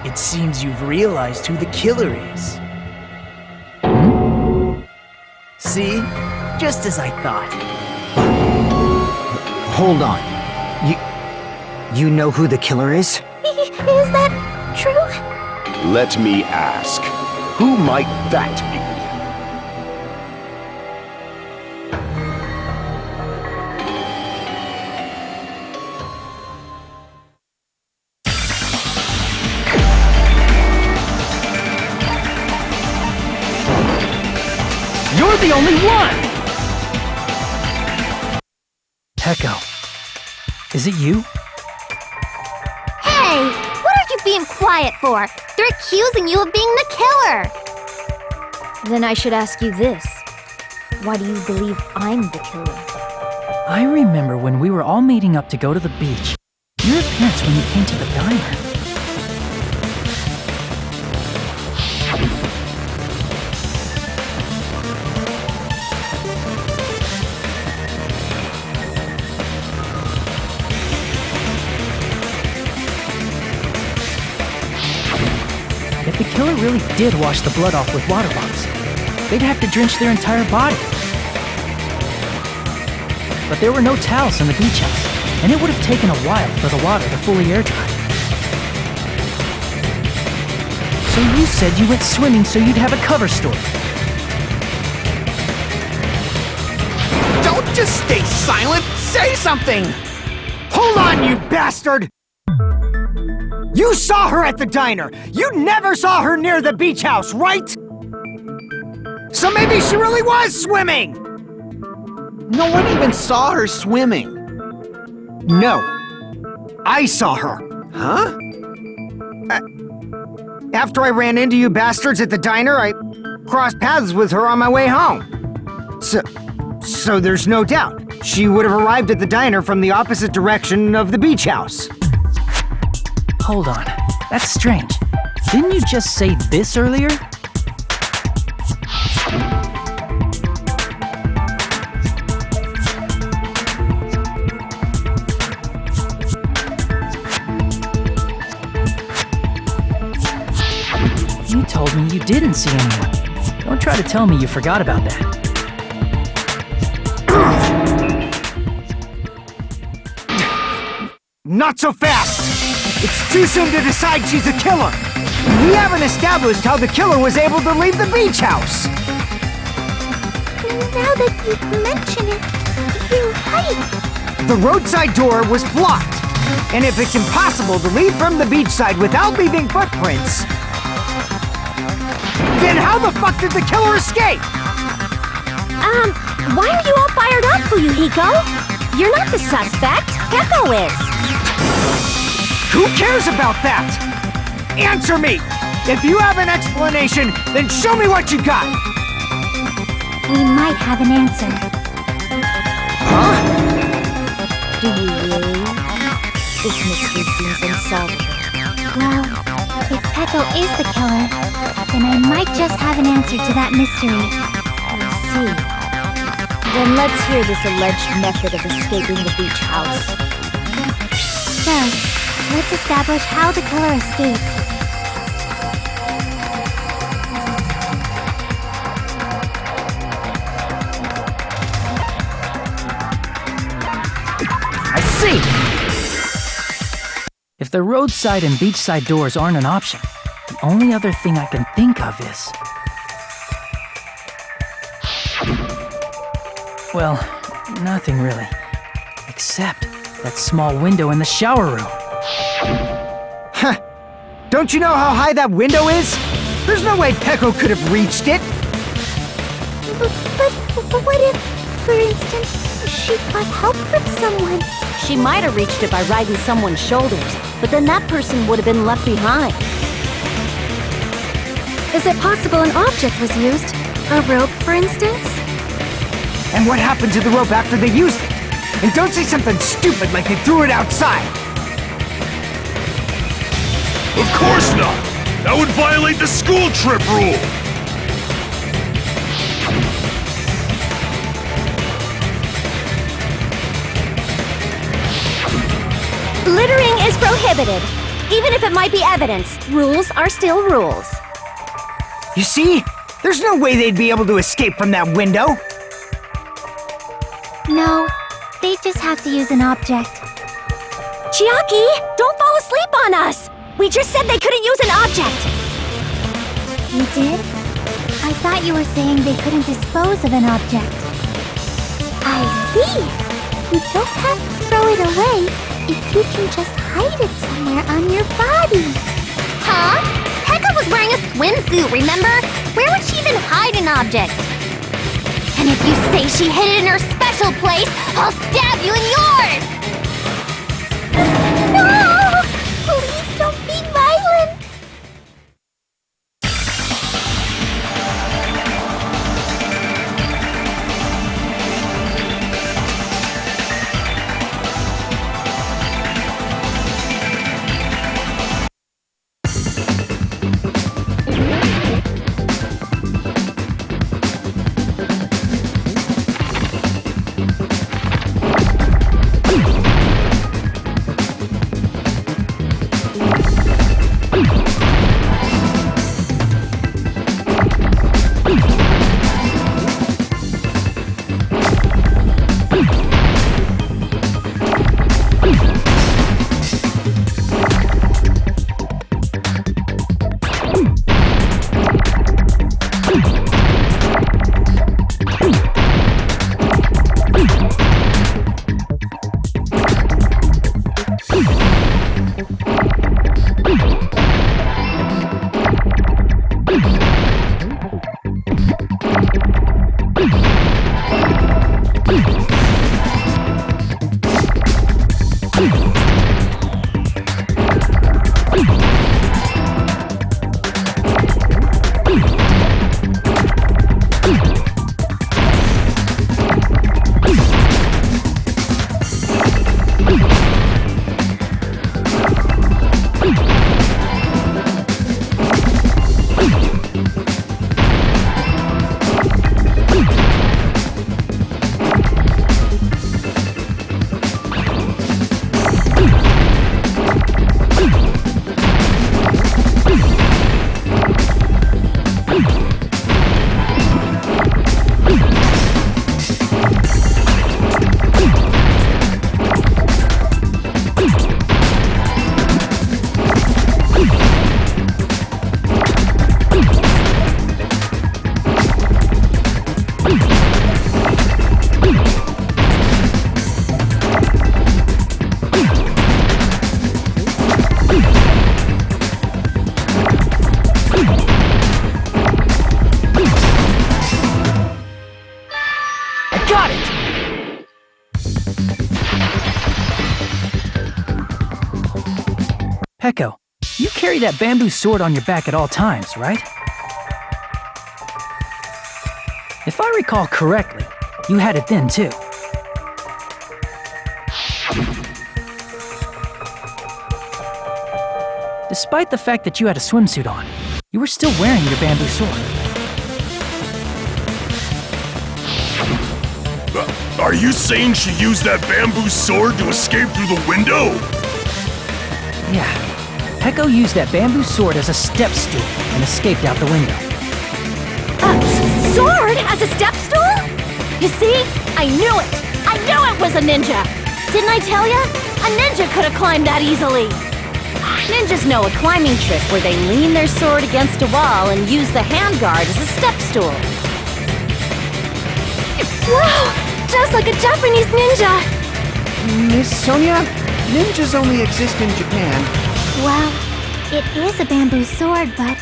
It seems you've realized who the killer is. See? Just as I thought. Hold on. You know who the killer is? Is that true? Let me ask, who might that be? You're the only one! Peko, is it you? Hey! What are you being quiet for? They're accusing you of being the killer! Then I should ask you this. Why do you believe I'm the killer? I remember when we were all meeting up to go to the beach. Your appearance when you came to the diner. If the killer really did wash the blood off with water bottles, they'd have to drench their entire body. But there were no towels in the beach house, and it would have taken a while for the water to fully air dry. So you said you went swimming so you'd have a cover story. Don't just stay silent! Say something! Hold on, you bastard! You saw her at the diner! You never saw her near the beach house, right? So maybe she really was swimming! No one even saw her swimming. No. I saw her. Huh? After I ran into you bastards at the diner, I crossed paths with her on my way home. So there's no doubt. She would have arrived at the diner from the opposite direction of the beach house. Hold on. That's strange. Didn't you just say this earlier? You told me you didn't see anyone. Don't try to tell me you forgot about that. Not so fast! It's too soon to decide she's a killer! We haven't established how the killer was able to leave the beach house! Now that you mention it, you're right. The roadside door was blocked! And if it's impossible to leave from the beachside without leaving footprints, then how the fuck did the killer escape? Why are you all fired up, Fuyuhiko? You're not the suspect. Peko is. Who cares about that? Answer me! If you have an explanation, then show me what you got! We might have an answer. Huh? Do you really? This mystery seems unsolvable. Well, if Peko is the killer, then I might just have an answer to that mystery. I see. Then let's hear this alleged method of escaping the beach house. First, let's establish how the killer escaped. I see! If the roadside and beachside doors aren't an option, the only other thing I can think of is... Well, nothing really. Except that small window in the shower room. Huh. Don't you know how high that window is? There's no way Peko could have reached it! But what if, for instance, she got help from someone? She might have reached it by riding someone's shoulders, but then that person would have been left behind. Is it possible an object was used? A rope, for instance? And what happened to the rope after they used it? And don't say something stupid like they threw it outside! Of course not! That would violate the school trip rule! Littering is prohibited. Even if it might be evidence, rules are still rules. You see? There's no way they'd be able to escape from that window! No, they just have to use an object. Chiaki, don't fall asleep on us! We just said they couldn't use an object! You did? I thought you were saying they couldn't dispose of an object. I see! You don't have to throw it away if you can just hide it somewhere on your body. Huh? Pekka was wearing a swimsuit, remember? Where would she even hide an object? And if you say she hid it in her special place, I'll stab you in yours! No! Please don't be violent! Peko, you carry that bamboo sword on your back at all times, right? If I recall correctly, you had it then too. Despite the fact that you had a swimsuit on, you were still wearing your bamboo sword. Are you saying she used that bamboo sword to escape through the window? Yeah. Peko used that bamboo sword as a step stool and escaped out the window. Sword as a step stool? You see? I knew it! I knew it was a ninja! Didn't I tell ya? A ninja could have climbed that easily! Ninjas know a climbing trick where they lean their sword against a wall and use the handguard as a step stool. Wow! Just like a Japanese ninja! Miss Sonia, ninjas only exist in Japan. Well, it is a bamboo sword, but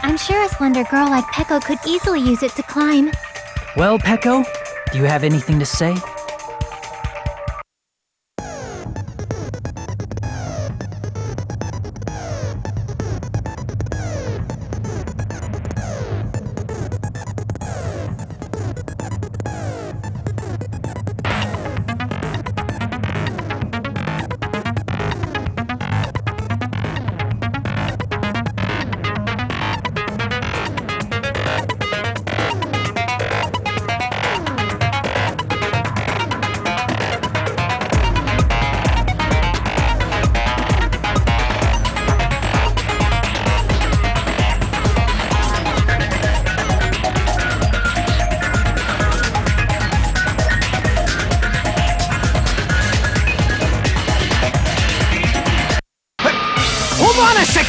I'm sure a slender girl like Peko could easily use it to climb. Well, Peko, do you have anything to say?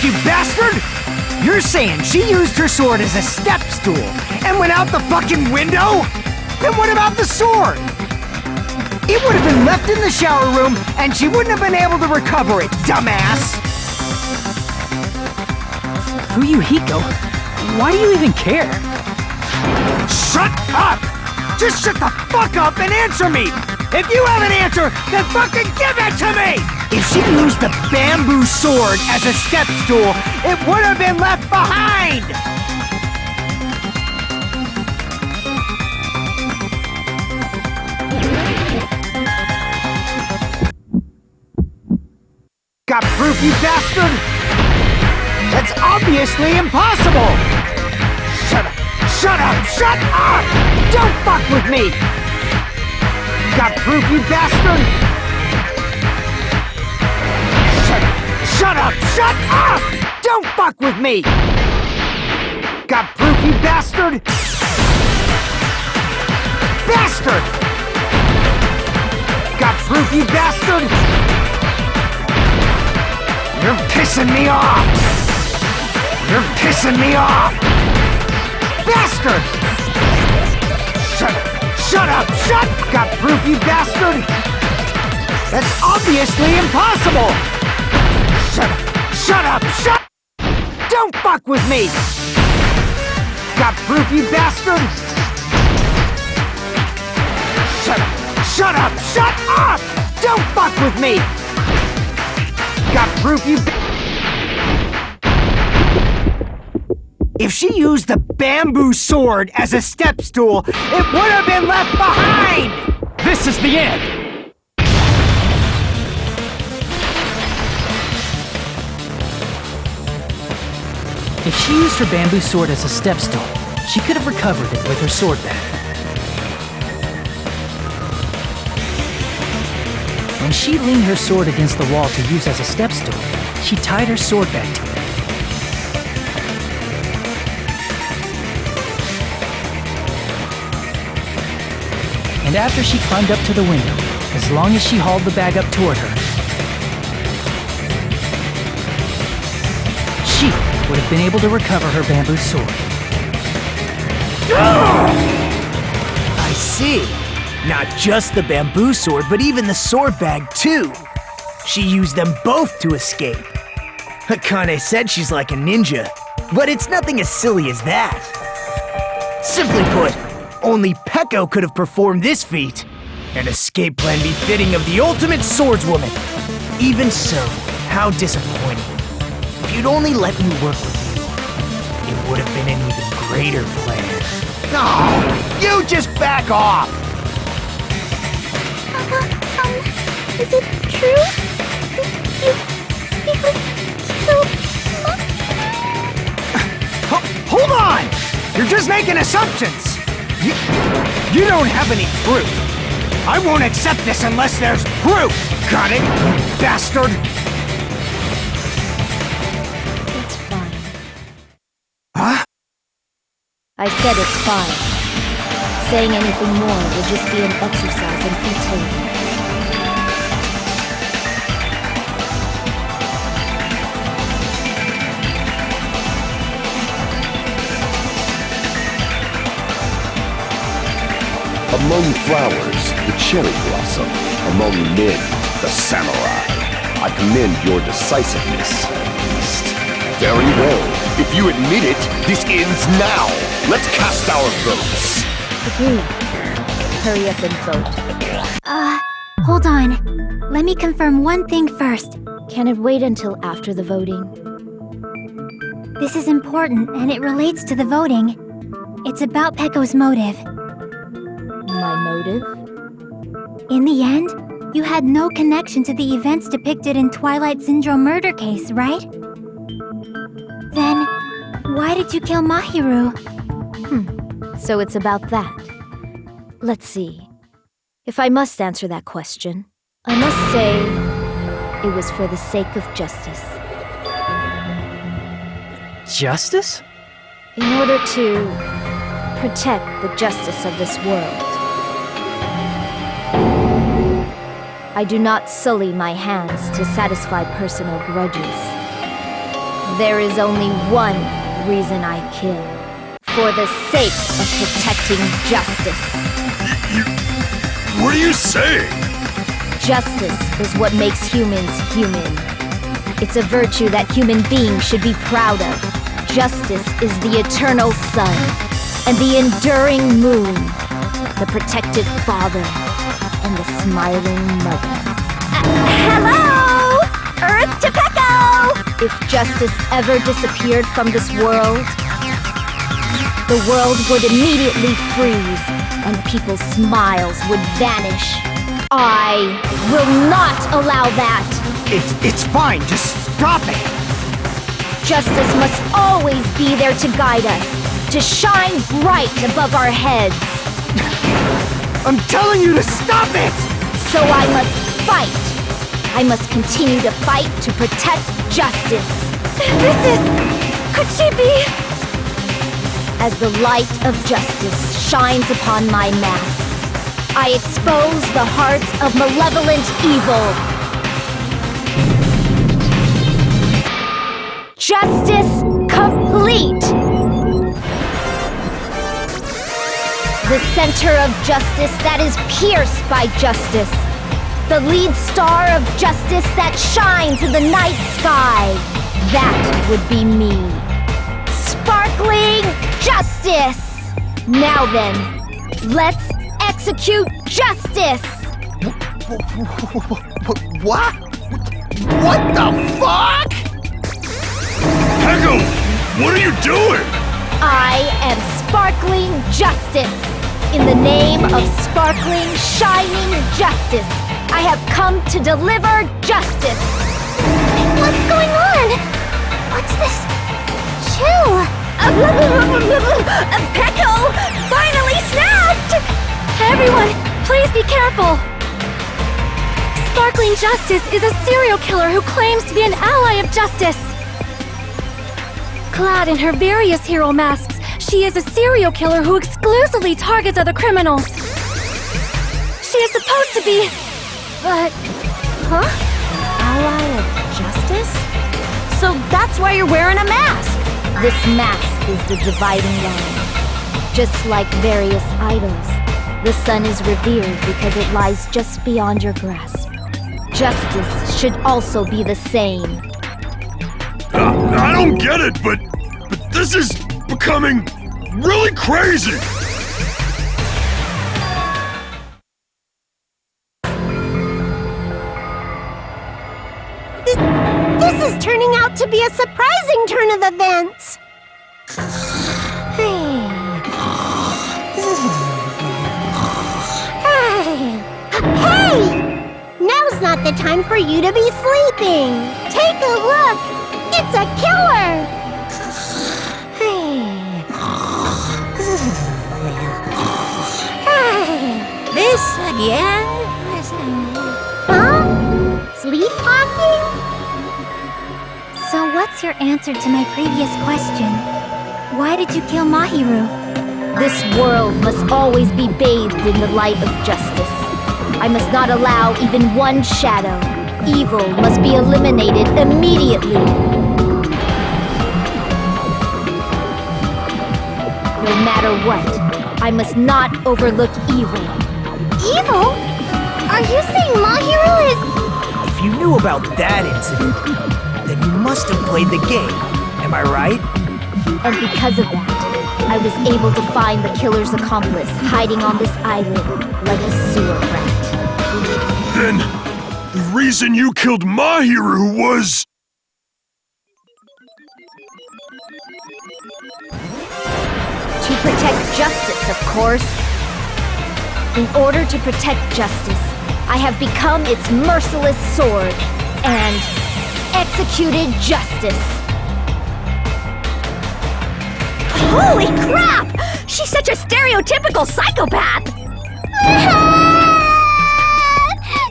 You bastard! You're saying she used her sword as a step stool and went out the fucking window? Then what about the sword? It would have been left in the shower room and she wouldn't have been able to recover it, dumbass! Fuyuhiko, why do you even care? Shut up! Just shut the fuck up and answer me! If you have an answer, then fucking give it to me! If she used the bamboo sword as a step stool, it would have been left behind! Got proof, you bastard? That's obviously impossible! Shut up! Shut up! Shut up! Don't fuck with me! Got proof, you bastard? Shut up! Shut up! Don't fuck with me! Got proof, you bastard? Bastard! Got proof, you bastard? You're pissing me off! You're pissing me off! Bastard! Shut up! Shut up! Shut! Got proof, you bastard? That's obviously impossible! Shut up! Shut up! Shut! Don't fuck with me! Got proof, you bastard? Shut up! Shut up! Shut up! Don't fuck with me! Got proof, you If she used the bamboo sword as a step stool, it would have been left behind! This is the end! If she used her bamboo sword as a step stool, she could have recovered it with her sword bag. When she leaned her sword against the wall to use as a step stool, she tied her sword bag to it. And after she climbed up to the window, as long as she hauled the bag up toward her, she would have been able to recover her bamboo sword. I see. Not just the bamboo sword, but even the sword bag too. She used them both to escape. Akane said she's like a ninja, but it's nothing as silly as that. Simply put, only Peko could have performed this feat. An escape plan befitting of the ultimate swordswoman. Even so, how disappointing. If you'd only let me work with you, it would have been an even greater plan. No! You just back off! Is it true? You killed Hold on! You're just making assumptions! You don't have any proof. I won't accept this unless there's proof! Got it, you bastard? It's fine. Huh? I said it's fine. Saying anything more would just be an exercise in futility. Among flowers, the cherry blossom. Among men, the samurai. I commend your decisiveness, Beast. Very well. If you admit it, this ends now. Let's cast our votes. Agreed. Hurry up and vote. Hold on. Let me confirm one thing first. Can it wait until after the voting? This is important, and it relates to the voting. It's about Pecco's motive. My motive? In the end, you had no connection to the events depicted in Twilight Syndrome murder case, right? Then, why did you kill Mahiru? So it's about that. Let's see. If I must answer that question, I must say it was for the sake of justice. Justice? In order to protect the justice of this world. I do not sully my hands to satisfy personal grudges. There is only one reason I kill. For the sake of protecting justice. What are you saying? Justice is what makes humans human. It's a virtue that human beings should be proud of. Justice is the eternal sun and the enduring moon, the protective father and the smiling mother. Hello! Earth to Pecco! If justice ever disappeared from this world, the world would immediately freeze and people's smiles would vanish. I will not allow that! It's fine, just stop it! Justice must always be there to guide us, to shine bright above our heads. I'm telling you to stop it! So I must fight. I must continue to fight to protect justice. Could she be? As the light of justice shines upon my mask, I expose the hearts of malevolent evil. Justice complete! The center of justice that is pierced by justice. The lead star of justice that shines in the night sky. That would be me. Sparkling justice! Now then, let's execute justice! What? What the fuck? Pecco, what are you doing? I am sparkling justice. In the name of sparkling, shining justice, I have come to deliver justice. What's going on? What's this? Chill! Pecco! Finally snapped! Everyone, please be careful! Sparkling Justice is a serial killer who claims to be an ally of justice. Clad in her various hero masks, she is a serial killer who exclusively targets other criminals. She is supposed to be... but... huh? Ally of justice? So that's why you're wearing a mask! This mask is the dividing line. Just like various idols, the sun is revered because it lies just beyond your grasp. Justice should also be the same. I don't get it, but this is becoming really crazy. This is is turning out to be a surprising turn of events. Hey! Now's not the time for you to be sleeping. Take a look. It's a killer. This again? Huh? Sleepwalking? So what's your answer to my previous question? Why did you kill Mahiru? This world must always be bathed in the light of justice. I must not allow even one shadow. Evil must be eliminated immediately. No matter what, I must not overlook evil. Evil? Are you saying Mahiru is... If you knew about that incident, then you must have played the game. Am I right? And because of that, I was able to find the killer's accomplice hiding on this island like a sewer rat. Then, the reason you killed Mahiru was... To protect justice, of course. In order to protect justice, I have become its merciless sword and executed justice. Holy crap! She's such a stereotypical psychopath!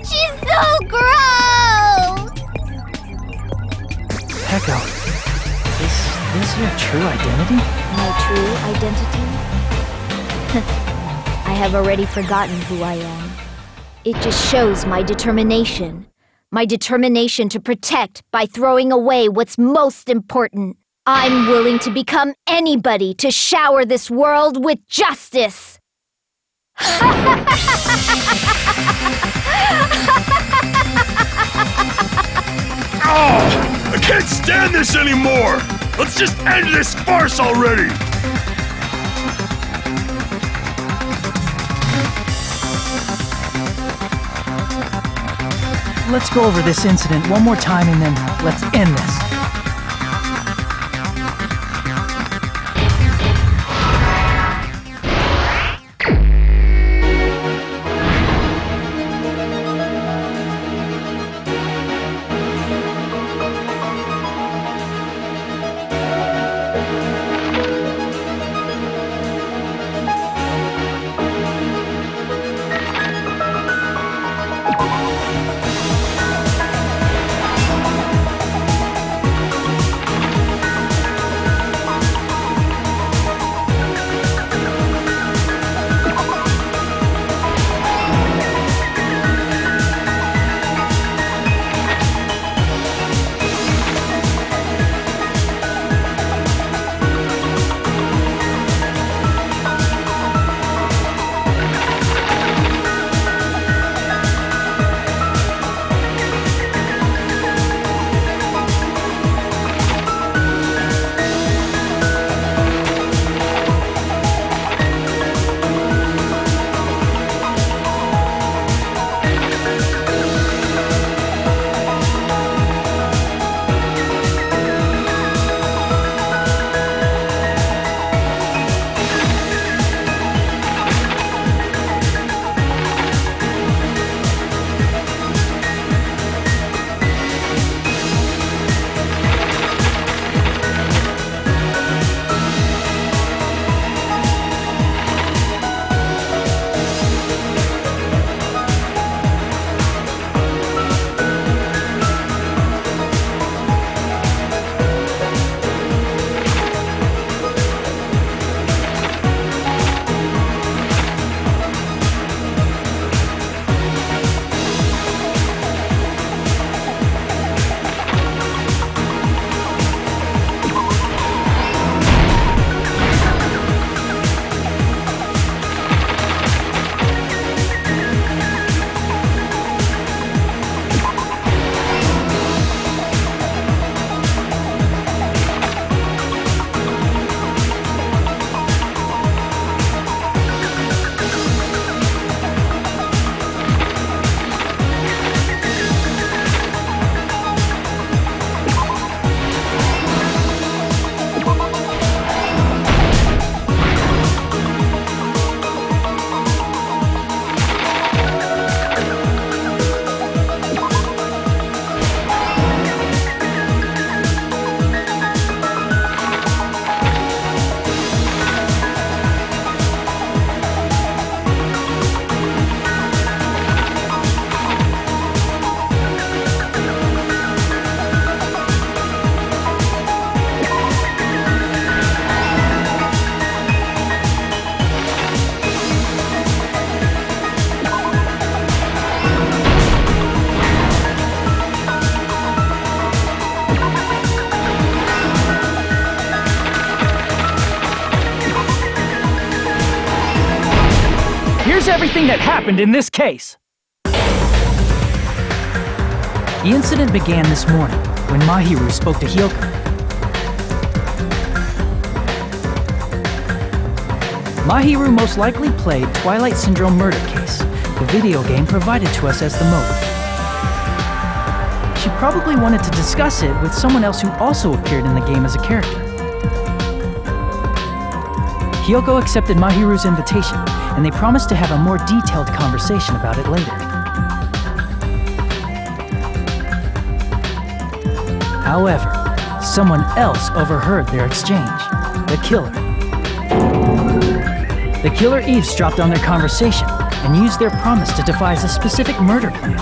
She's so gross! Echo, is this your true identity? My true identity? I have already forgotten who I am. It just shows my determination. My determination to protect by throwing away what's most important. I'm willing to become anybody to shower this world with justice. I can't stand this anymore! Let's just end this farce already! Let's go over this incident one more time and then let's end this. everything that happened in this case. The incident began this morning when Mahiru spoke to Hyoko. Mahiru most likely played Twilight Syndrome Murder Case, the video game provided to us as the motive. She probably wanted to discuss it with someone else who also appeared in the game as a character. Hyoko accepted Mahiru's invitation, and they promised to have a more detailed conversation about it later. However, someone else overheard their exchange, the killer. The killer eavesdropped on their conversation and used their promise to devise a specific murder plan.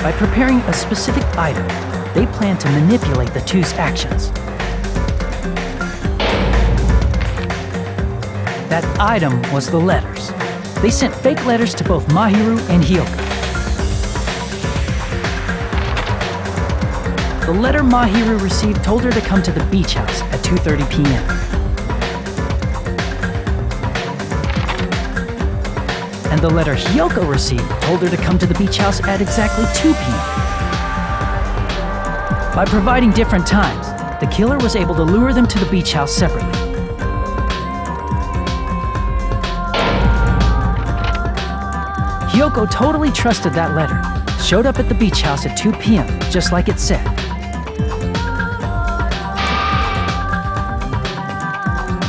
By preparing a specific item, they planned to manipulate the two's actions. That item was the letters. They sent fake letters to both Mahiru and Hyoko. The letter Mahiru received told her to come to the beach house at 2:30 p.m. And the letter Hyoko received told her to come to the beach house at exactly 2 p.m. By providing different times, the killer was able to lure them to the beach house separately. Hyoko totally trusted that letter, showed up at the beach house at 2 p.m., just like it said.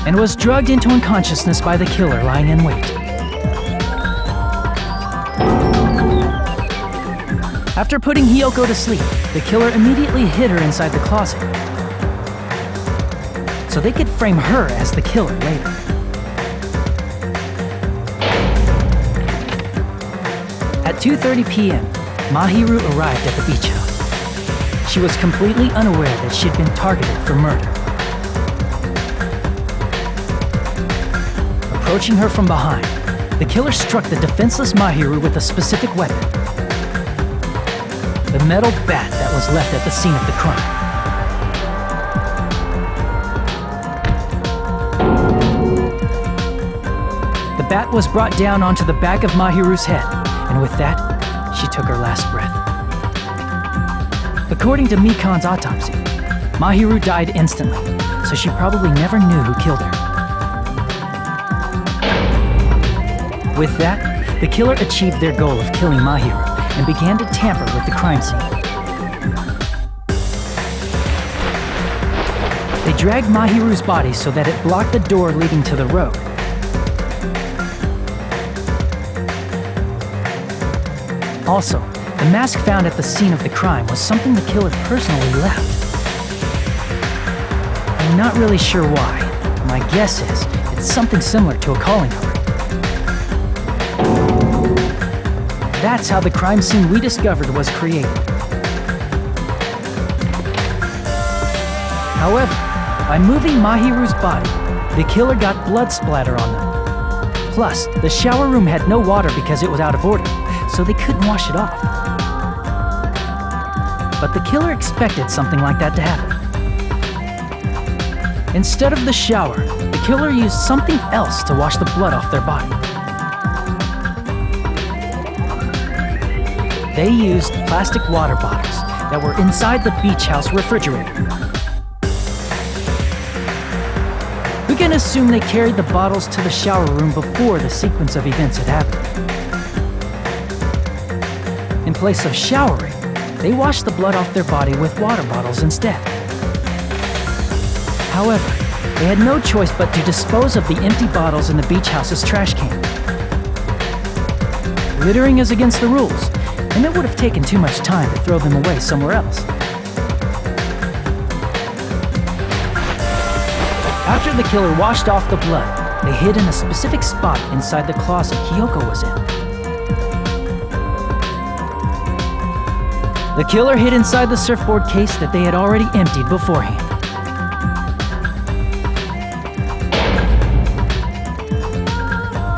And was drugged into unconsciousness by the killer lying in wait. After putting Hyoko to sleep, the killer immediately hid her inside the closet, so they could frame her as the killer later. At 2:30 p.m., Mahiru arrived at the beach house. She was completely unaware that she'd been targeted for murder. Approaching her from behind, the killer struck the defenseless Mahiru with a specific weapon. The metal bat that was left at the scene of the crime. The bat was brought down onto the back of Mahiru's head, and with that, she took her last breath. According to Mikan's autopsy, Mahiru died instantly, so she probably never knew who killed her. With that, the killer achieved their goal of killing Mahiru and began to tamper with the crime scene. They dragged Mahiru's body so that it blocked the door leading to the road. Also, the mask found at the scene of the crime was something the killer personally left. I'm not really sure why. My guess is it's something similar to a calling card. That's how the crime scene we discovered was created. However, by moving Mahiru's body, the killer got blood splatter on them. Plus, the shower room had no water because it was out of order, so they couldn't wash it off. But the killer expected something like that to happen. Instead of the shower, the killer used something else to wash the blood off their body. They used plastic water bottles that were inside the beach house refrigerator. We can assume they carried the bottles to the shower room before the sequence of events had happened. In place of showering, they washed the blood off their body with water bottles instead. However, they had no choice but to dispose of the empty bottles in the beach house's trash can. Littering is against the rules, and it would have taken too much time to throw them away somewhere else. After the killer washed off the blood, they hid in a specific spot inside the closet Hyoko was in. The killer hid inside the surfboard case that they had already emptied beforehand.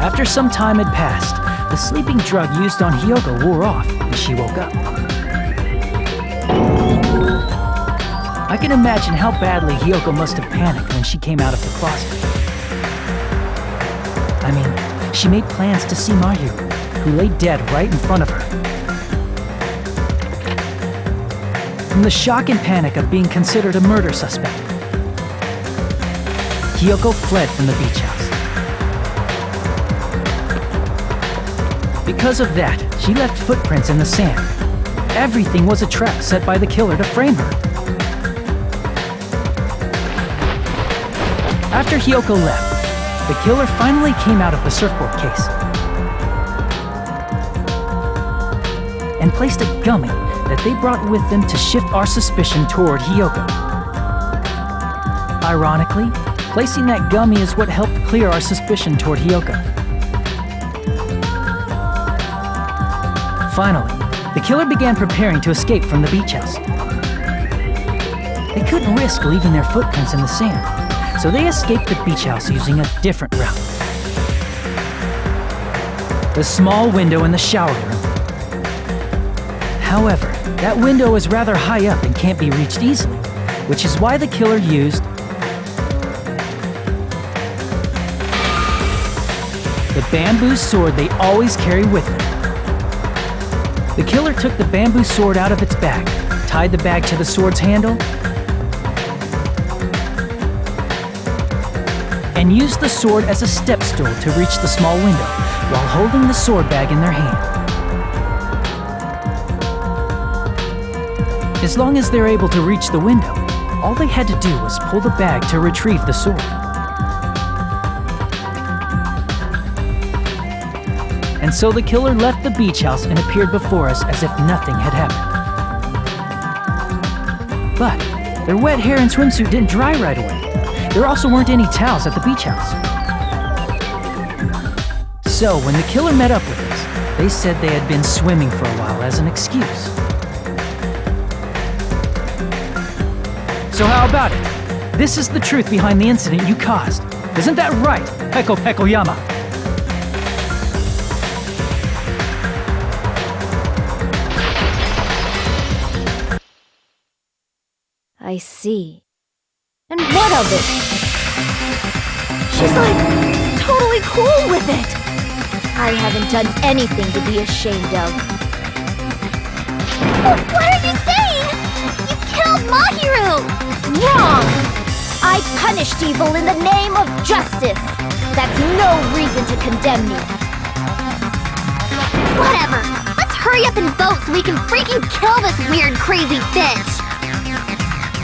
After some time had passed, the sleeping drug used on Hyoko wore off and she woke up. I can imagine how badly Hyoko must have panicked when she came out of the closet. I mean, she made plans to see Mahiru, who lay dead right in front of her. From the shock and panic of being considered a murder suspect, Hiyoko fled from the beach house. Because of that, she left footprints in the sand. Everything was a trap set by the killer to frame her. After Hiyoko left, the killer finally came out of the surfboard case and placed a gummy that they brought with them to shift our suspicion toward Hiyoko. Ironically, placing that gummy is what helped clear our suspicion toward Hiyoko. Finally, the killer began preparing to escape from the beach house. They couldn't risk leaving their footprints in the sand, so they escaped the beach house using a different route. The small window in the shower room. However, that window is rather high up and can't be reached easily, which is why the killer used the bamboo sword they always carry with them. The killer took the bamboo sword out of its bag, tied the bag to the sword's handle, and used the sword as a step stool to reach the small window while holding the sword bag in their hand. As long as they're able to reach the window, all they had to do was pull the bag to retrieve the sword. And so the killer left the beach house and appeared before us as if nothing had happened. But their wet hair and swimsuit didn't dry right away. There also weren't any towels at the beach house. So when the killer met up with us, they said they had been swimming for a while as an excuse. So how about it? This is the truth behind the incident you caused. Isn't that right, Peko Pekoyama? I see. And what of it? She's like totally cool with it. I haven't done anything to be ashamed of. What are you saying? You killed Mahiru! Wrong! I punished evil in the name of justice. That's no reason to condemn me. Whatever. Let's hurry up and vote so we can freaking kill this weird, crazy bitch.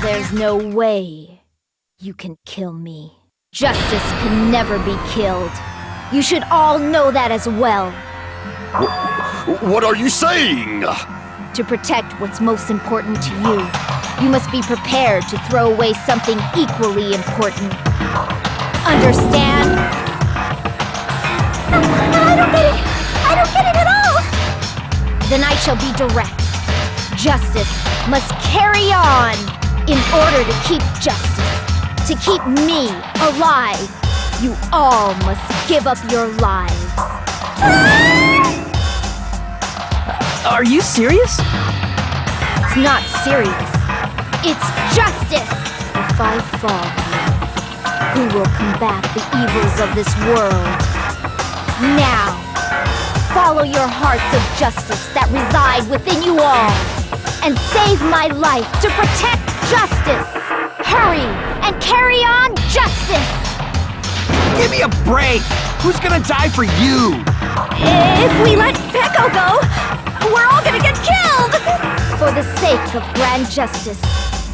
There's no way you can kill me. Justice can never be killed. You should all know that as well. What are you saying? To protect what's most important to you, you must be prepared to throw away something equally important. Understand? I don't get it. I don't get it at all. Then I shall be direct. Justice must carry on. In order to keep justice, to keep me alive, you all must give up your lives. Are you serious? It's not serious. It's justice. If I fall here, who will combat the evils of this world? Now, follow your hearts of justice that reside within you all, and save my life to protect justice! Hurry and carry on justice! Give me a break! Who's gonna die for you? If we let Peko go, we're all gonna get killed! For the sake of grand justice,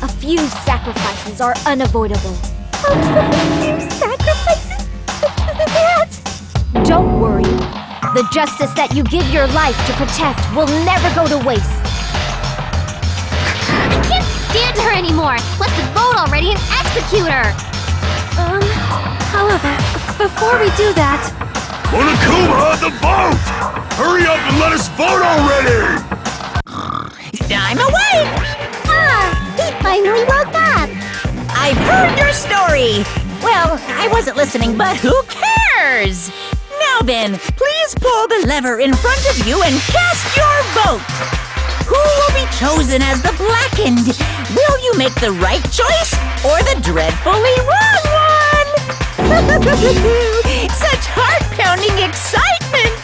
a few sacrifices are unavoidable. A few sacrifices? That's... Don't worry. The justice that you give your life to protect will never go to waste. I can't stand her anymore! Let's vote already and execute her! However, before we do that... Monokuma, the vote! Hurry up and let us vote already! I'm awake! He finally woke up! I've heard your story! Well, I wasn't listening, but who cares? Now then, please pull the lever in front of you and cast your vote! Who will be chosen as the blackened? Will you make the right choice or the dreadfully wrong one? Such heart-pounding surrounding excitement!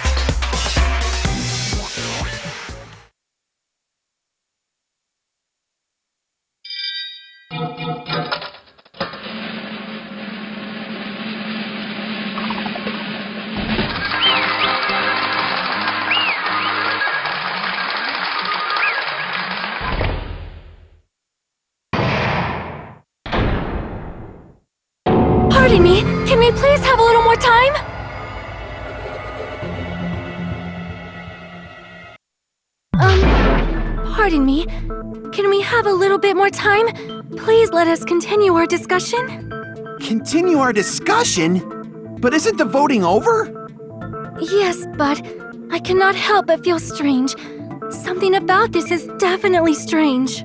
Pardon me, can we please have a little more time? Pardon me, can we have a little bit more time? Please let us continue our discussion. Continue our discussion? But isn't the voting over? Yes, but I cannot help but feel strange. Something about this is definitely strange.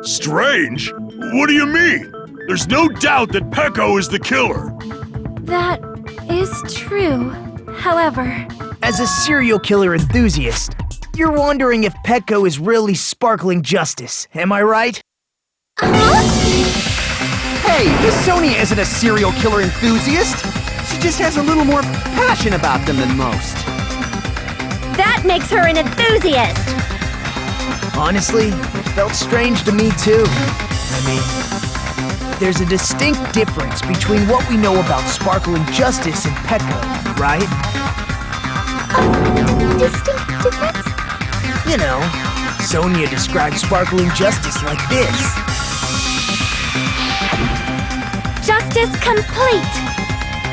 Strange? What do you mean? There's no doubt that Pecco is the killer. That is true. However, As a serial killer enthusiast, you're wondering if Pecco is really sparkling justice, am I right? Hey, this Sonia isn't a serial killer enthusiast. She just has a little more passion about them than most. That makes her an enthusiast! Honestly, it felt strange to me too. I mean, there's a distinct difference between what we know about sparkling justice and Pecco, right? Distinct difference? You know, Sonia described sparkling justice like this. justice complete!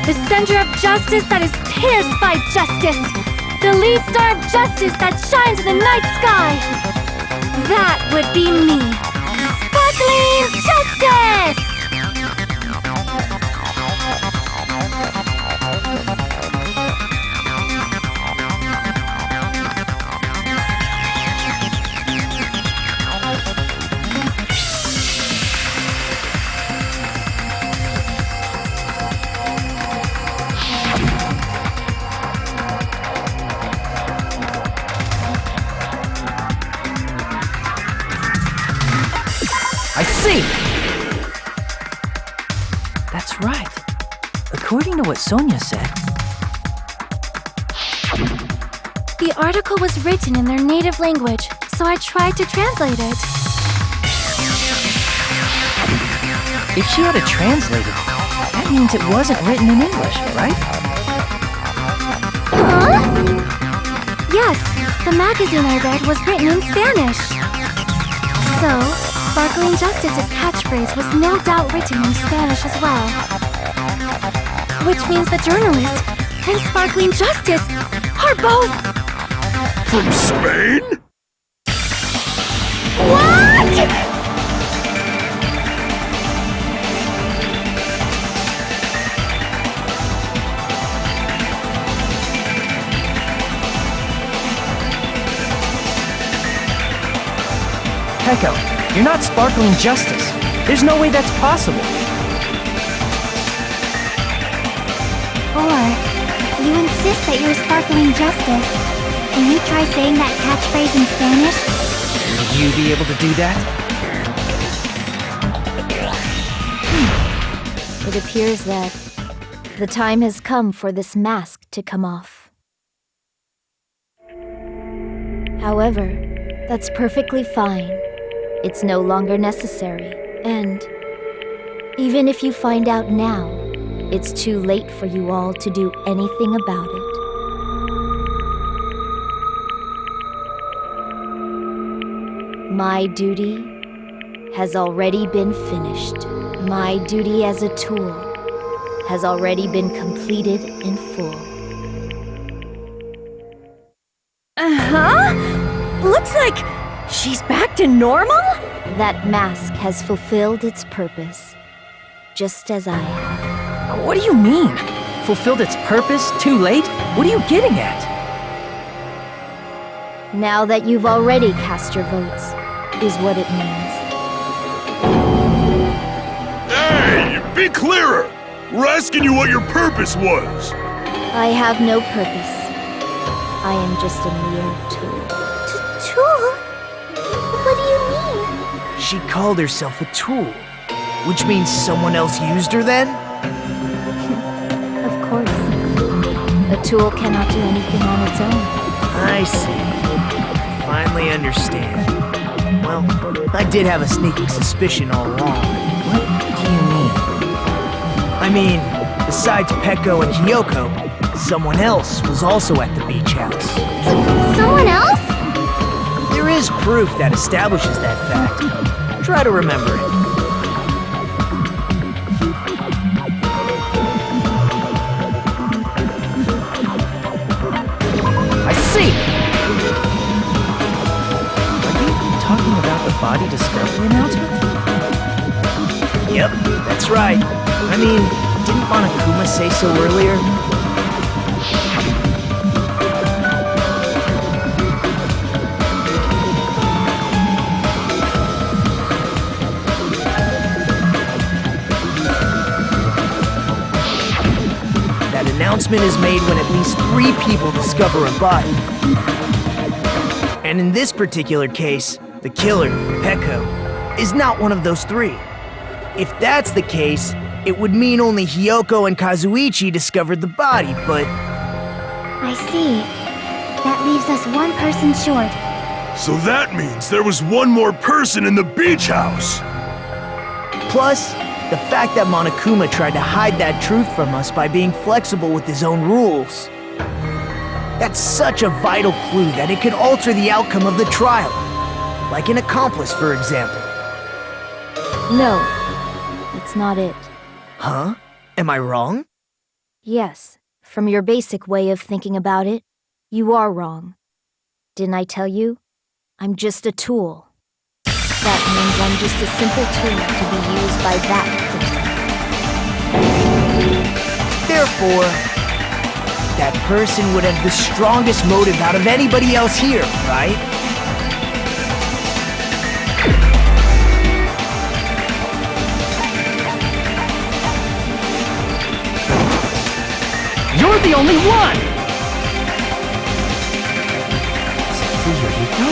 The center of justice that is pierced by justice! The lead star of justice that shines in the night sky! That would be me! Sparkling Justice! I see! That's right. According to what Sonia said, The article was written in their native language, so I tried to translate it. if she had it translated, that means it wasn't written in English, right? Huh? Yes, the magazine I read was written in Spanish. So, Sparkling Justice's catchphrase was no doubt written in Spanish as well. Which means the journalist and Sparkling Justice are both... From Spain? What?! Pecco, you're not sparkling justice. There's no way that's possible. Or, you insist that you're Sparkling Justice. Can you try saying that catchphrase in Spanish? Would you be able to do that? It appears that the time has come for this mask to come off. However, that's perfectly fine. It's no longer necessary. And even if you find out now, it's too late for you all to do anything about it. My duty has already been finished. My duty as a tool has already been completed in full. Uh-huh? Looks like she's back to normal? That mask has fulfilled its purpose, just as I have. What do you mean? Fulfilled its purpose? Too late? What are you getting at? Now that you've already cast your votes, is what it means. Hey, be clearer! We're asking you what your purpose was. I have no purpose. I am just a mere tool. Tool? What do you mean? She called herself a tool, which means someone else used her then? Of course. A tool cannot do anything on its own. I see. I finally understand. Well, I did have a sneaking suspicion all along. What do you mean? I mean, besides Peko and Hiyoko, someone else was also at the beach house. Someone else? There is proof that establishes that fact. Try to remember it. I see! Are you talking about the body discovery announcement? Yep, that's right. I mean, didn't Monokuma say so earlier? That announcement is made when at least 3 people discover a body. And in this particular case, the killer, Peko, is not one of those 3. If that's the case, it would mean only Hiyoko and Kazuichi discovered the body, but... I see. That leaves us one person short. So that means there was one more person in the beach house! Plus, the fact that Monokuma tried to hide that truth from us by being flexible with his own rules. That's such a vital clue that it could alter the outcome of the trial. Like an accomplice, for example. No, that's not it. Huh? Am I wrong? Yes, from your basic way of thinking about it, you are wrong. Didn't I tell you? I'm just a tool. That means I'm just a simple tool to be used by that person. Therefore, that person would have the strongest motive out of anybody else here, right? You're the only one! Is it Fuyuhiko?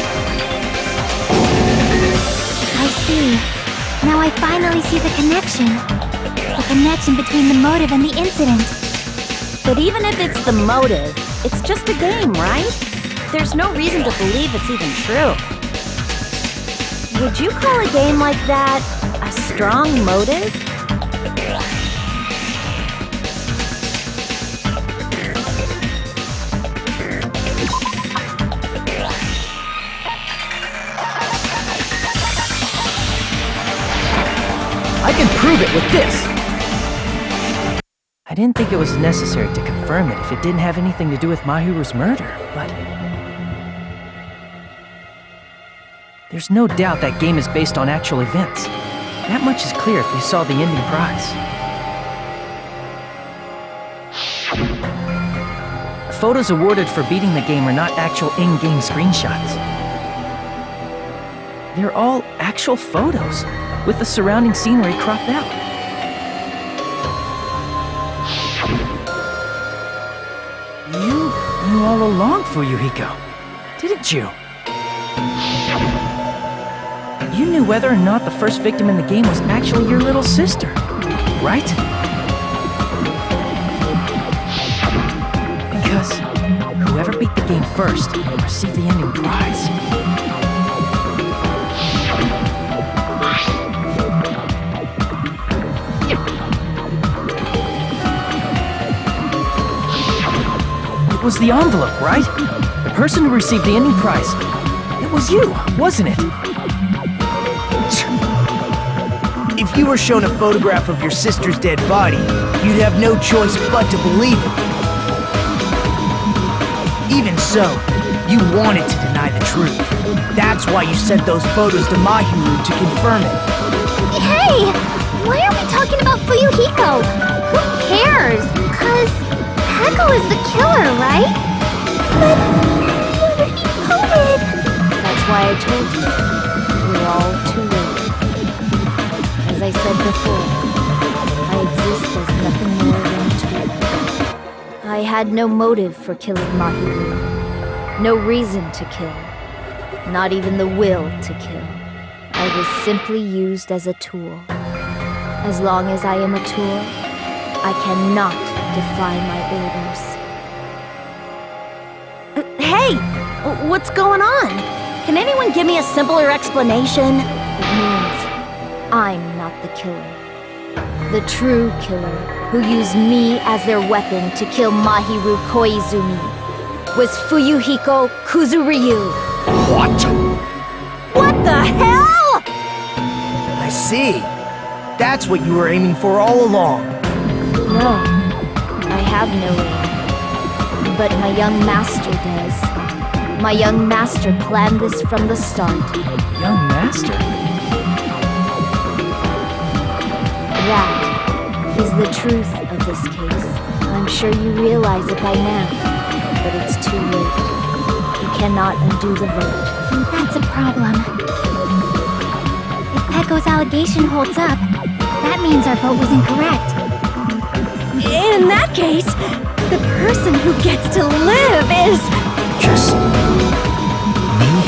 I see. Now I finally see the connection. The connection between the motive and the incident. But even if it's the motive, it's just a game, right? There's no reason to believe it's even true. Would you call a game like that a strong motive? I can prove it with this! I didn't think it was necessary to confirm it if it didn't have anything to do with Mahiru's murder, but... There's no doubt that game is based on actual events. That much is clear if you saw the ending prize. Photos awarded for beating the game are not actual in-game screenshots. They're all actual photos, with the surrounding scenery cropped out. You knew all along, Fuyuhiko, didn't you? You knew whether or not the first victim in the game was actually your little sister, right? Because whoever beat the game first will receive the ending prize. It was the envelope, right? The person who received the ending prize. It was you, wasn't it? If you were shown a photograph of your sister's dead body, you'd have no choice but to believe it. Even so, you wanted to deny the truth. That's why you sent those photos to Mahiru to confirm it. Hey! Why are we talking about Fuyuhiko? Who cares? 'Cause Peko is the killer, right? But he already voted. That's why I told you. We're all too late. As I said before, I exist as nothing more than a tool. I had no motive for killing Mahiru. No reason to kill. Not even the will to kill. I was simply used as a tool. As long as I am a tool, I cannot defy my orders. Hey! What's going on? Can anyone give me a simpler explanation? It means I'm not the killer. The true killer, who used me as their weapon to kill Mahiru Koizumi, was Fuyuhiko Kuzuryu. What? What the hell?! I see. That's what you were aiming for all along. No, I have no aim. But my young master does. My young master planned this from the start. Young master? That is the truth of this case. I'm sure you realize it by now, but it's too late. You cannot undo the vote. That's a problem. If Pecco's allegation holds up, that means our vote was incorrect. In that case, the person who gets to live is... Just... me?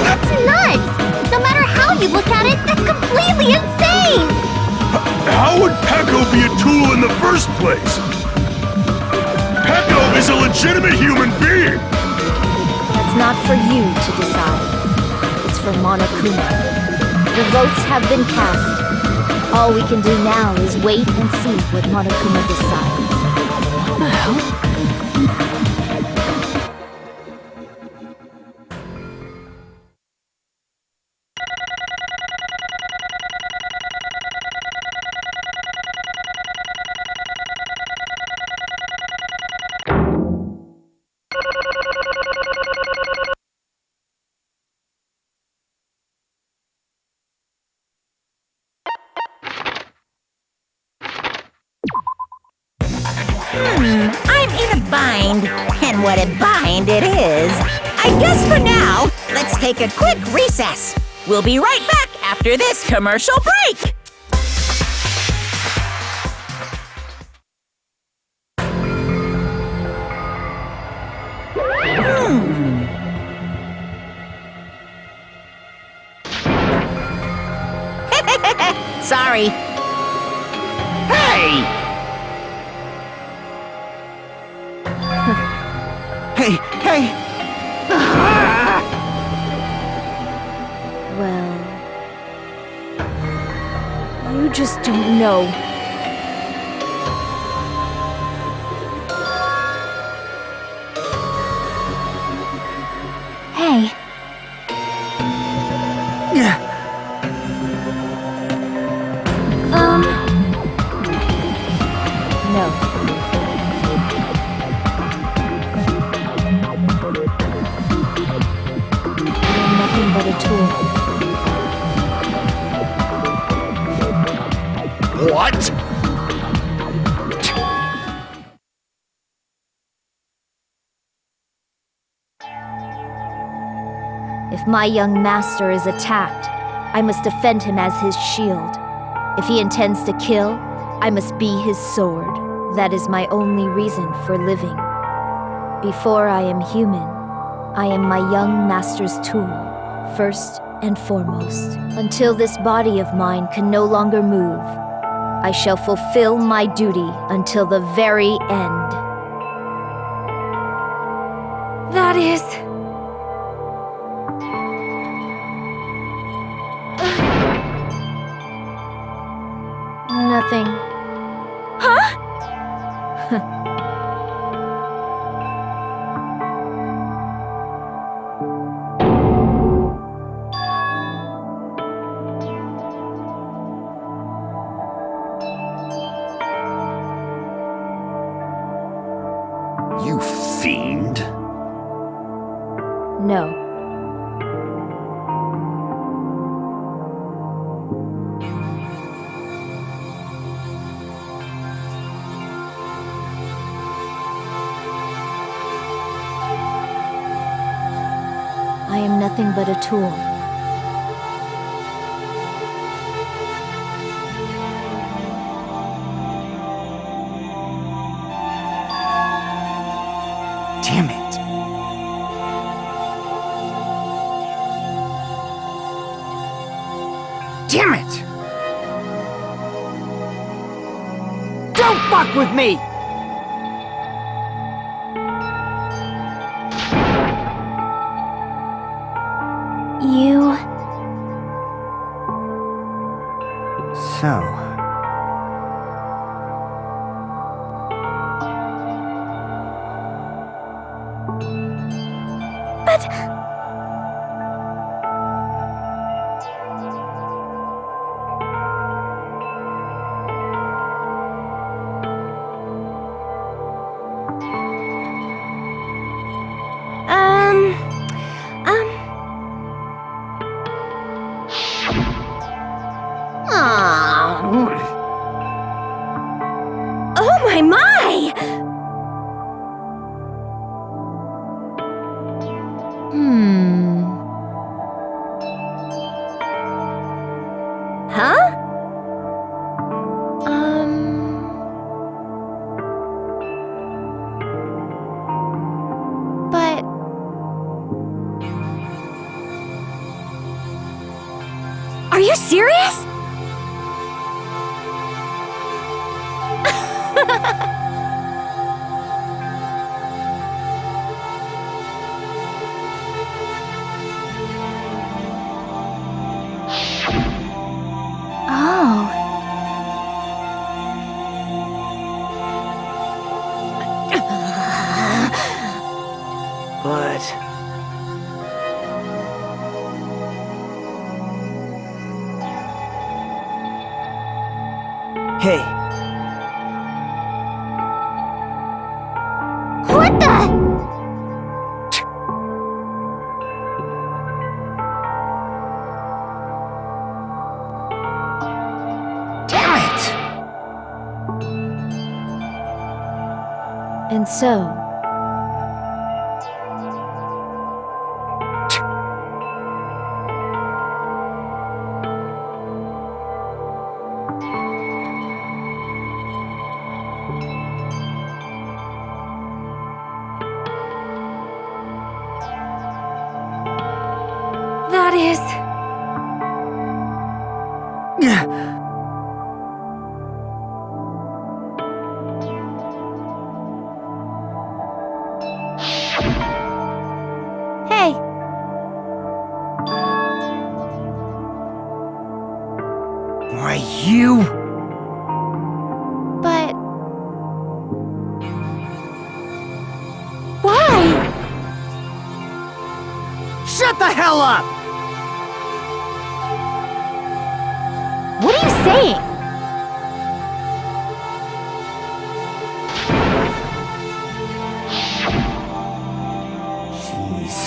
That's nuts! No matter how you look at it, that's completely insane! How would Pecco be a tool in the first place? Pecco is a legitimate human being! That's not for you to decide. It's for Monokuma. The votes have been cast. All we can do now is wait and see what Monokuma decides. What the hell? I'm in a bind, and what a bind it is. I guess for now, let's take a quick recess. We'll be right back after this commercial break. Sorry. Hey! Hey, hey! Well... you just don't know. Hey, No. I'm nothing but a tool. What? If my young master is attacked, I must defend him as his shield. If he intends to kill, I must be his sword. That is my only reason for living. Before I am human, I am my young master's tool, first and foremost. Until this body of mine can no longer move, I shall fulfill my duty until the very end. That is... Nothing. Huh? You fiend. No. I am nothing but a tool. Damn it. Damn it! Don't fuck with me! So... But... Oh my! Huh? But... Are you serious? Oh. But... Hey, What the? damn it! And so, That is... hey, Why, you... But... Why? Shut the hell up! What are you saying? Jeez.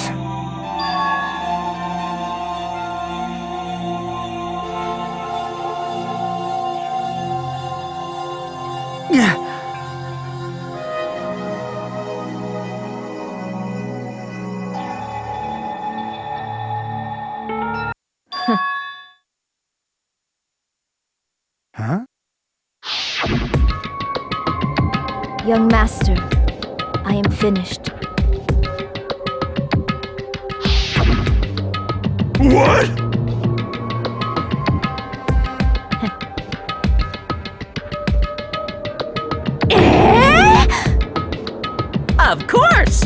Huh? young master, I am finished. What? Of course!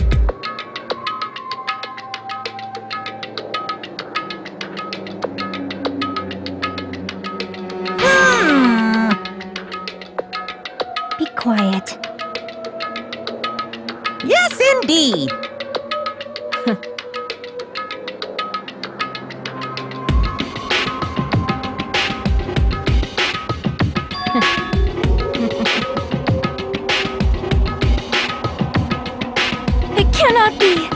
Be quiet. Yes, indeed! It cannot be!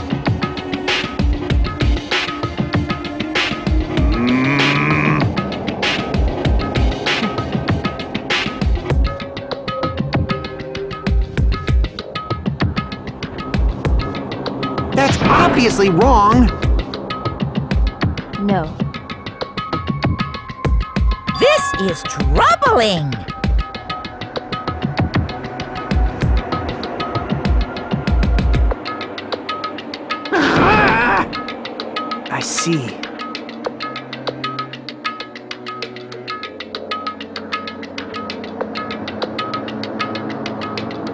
That's obviously wrong. No. This is troubling! I see.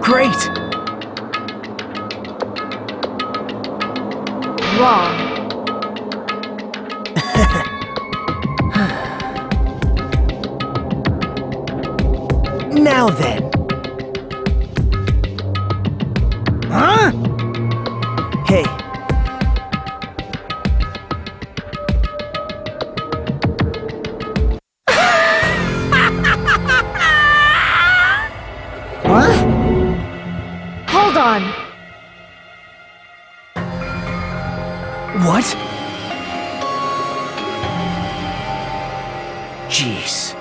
Great! Wrong. Now then. Huh? Hey. What? Hold on. What? Jeez.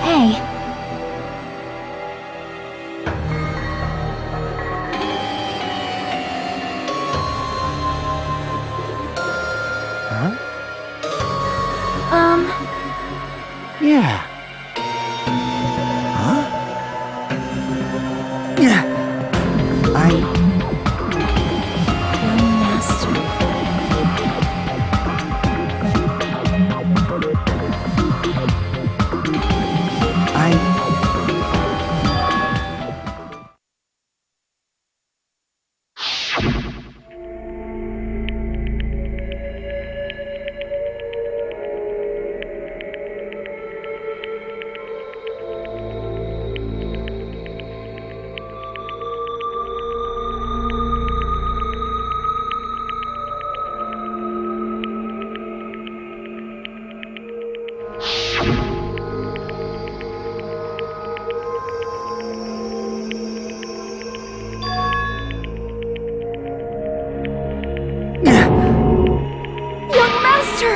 Hey. Huh? Yeah. Huh? Yeah. Young Master. Young Master!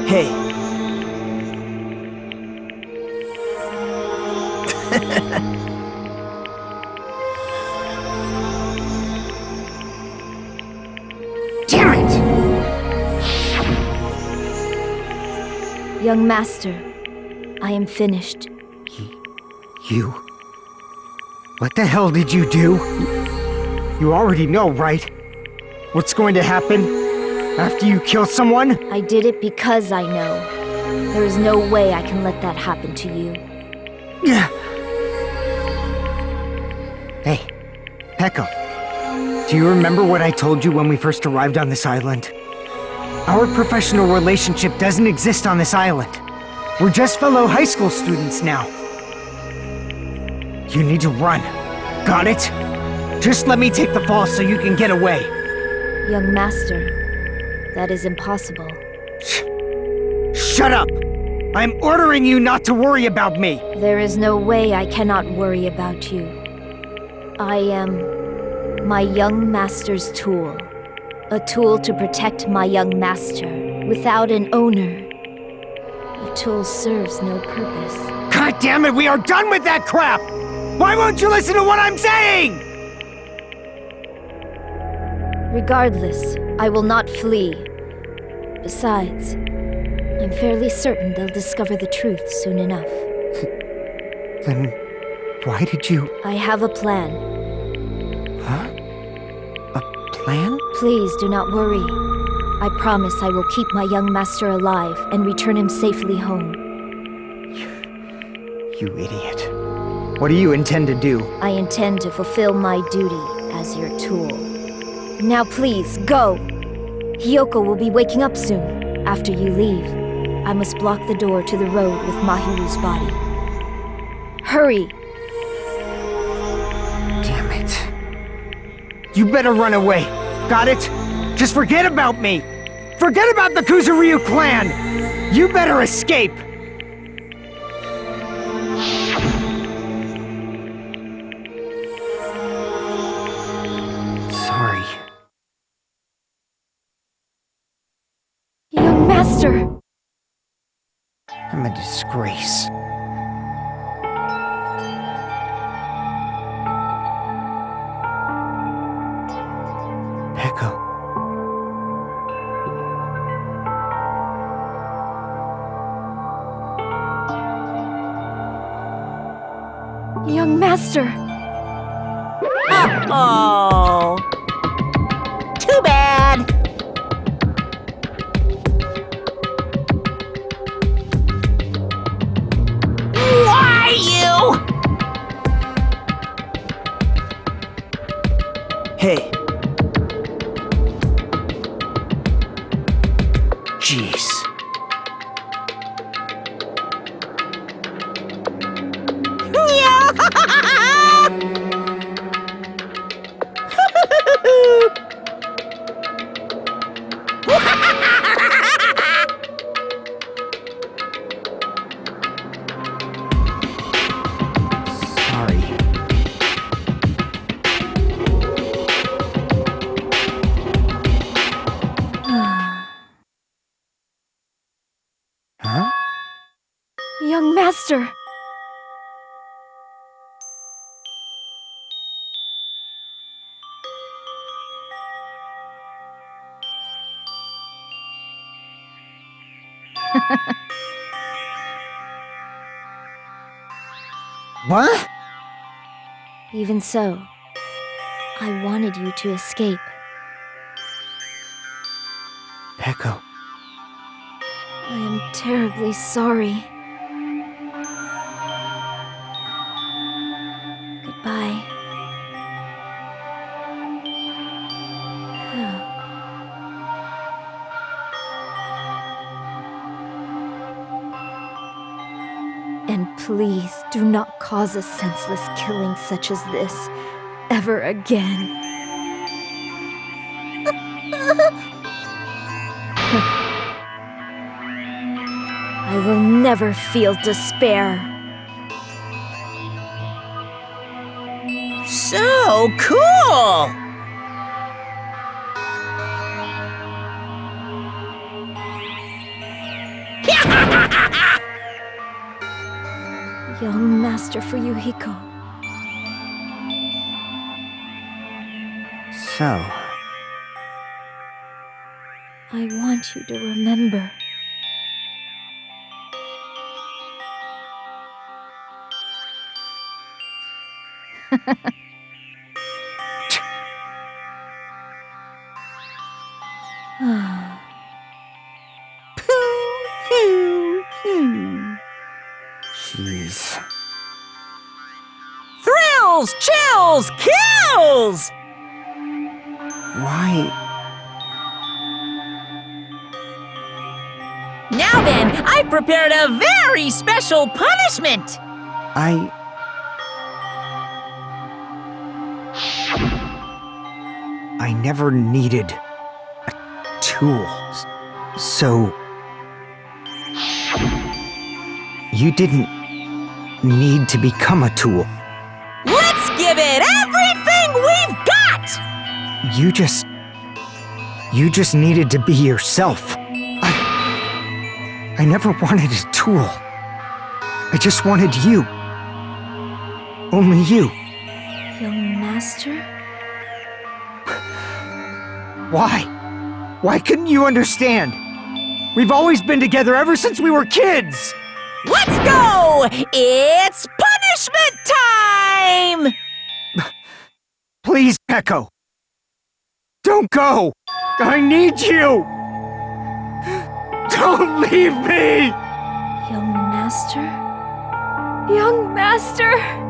Hey. Damn it! Young Master, I am finished. You? What the hell did you do? You already know, right? What's going to happen after you kill someone? I did it because I know. There is no way I can let that happen to you. Hey, Pecco. Do you remember what I told you when we first arrived on this island? Our professional relationship doesn't exist on this island. We're just fellow high school students now. You need to run. Got it? Just let me take the fall so you can get away. Young Master, that is impossible. Shut up! I'm ordering you not to worry about me! There is no way I cannot worry about you. I am my young master's tool. A tool to protect my young master. Without an owner, the tool serves no purpose. God damn it, we are done with that crap! Why won't you listen to what I'm saying? Regardless, I will not flee. Besides, I'm fairly certain they'll discover the truth soon enough. Then why did you... I have a plan. Huh? A plan? Please do not worry. I promise I will keep my young master alive and return him safely home. You idiot. What do you intend to do? I intend to fulfill my duty as your tool. Now please, go! Hiyoko will be waking up soon. After you leave, I must block the door to the road with Mahiru's body. Hurry! Damn it. You better run away. Got it? Just forget about me! Forget about the Kuzuryu clan! You better escape! Sorry. Young master! I'm a disgrace. Pecco. Young master! Oh, too bad. Jeez. Sorry. Huh? Young master. What? Even so, I wanted you to escape. Peko. I am terribly sorry. Goodbye. And please do not cause a senseless killing such as this ever again. I will never feel despair. So cool! Young Master Fuyuhiko. So, I want you to remember. jeez. Thrills, chills, kills! Why? Now then, I've prepared a very special punishment! I never needed a tool. So... You didn't need to become a tool. Let's give it everything we've got! You just needed to be yourself. I never wanted a tool. I just wanted you. Only you. Young Master? Why? Why couldn't you understand? We've always been together ever since we were kids! Let's go! It's punishment time! Please, Peko. Don't go! I need you! Don't leave me! Young Master? Young Master!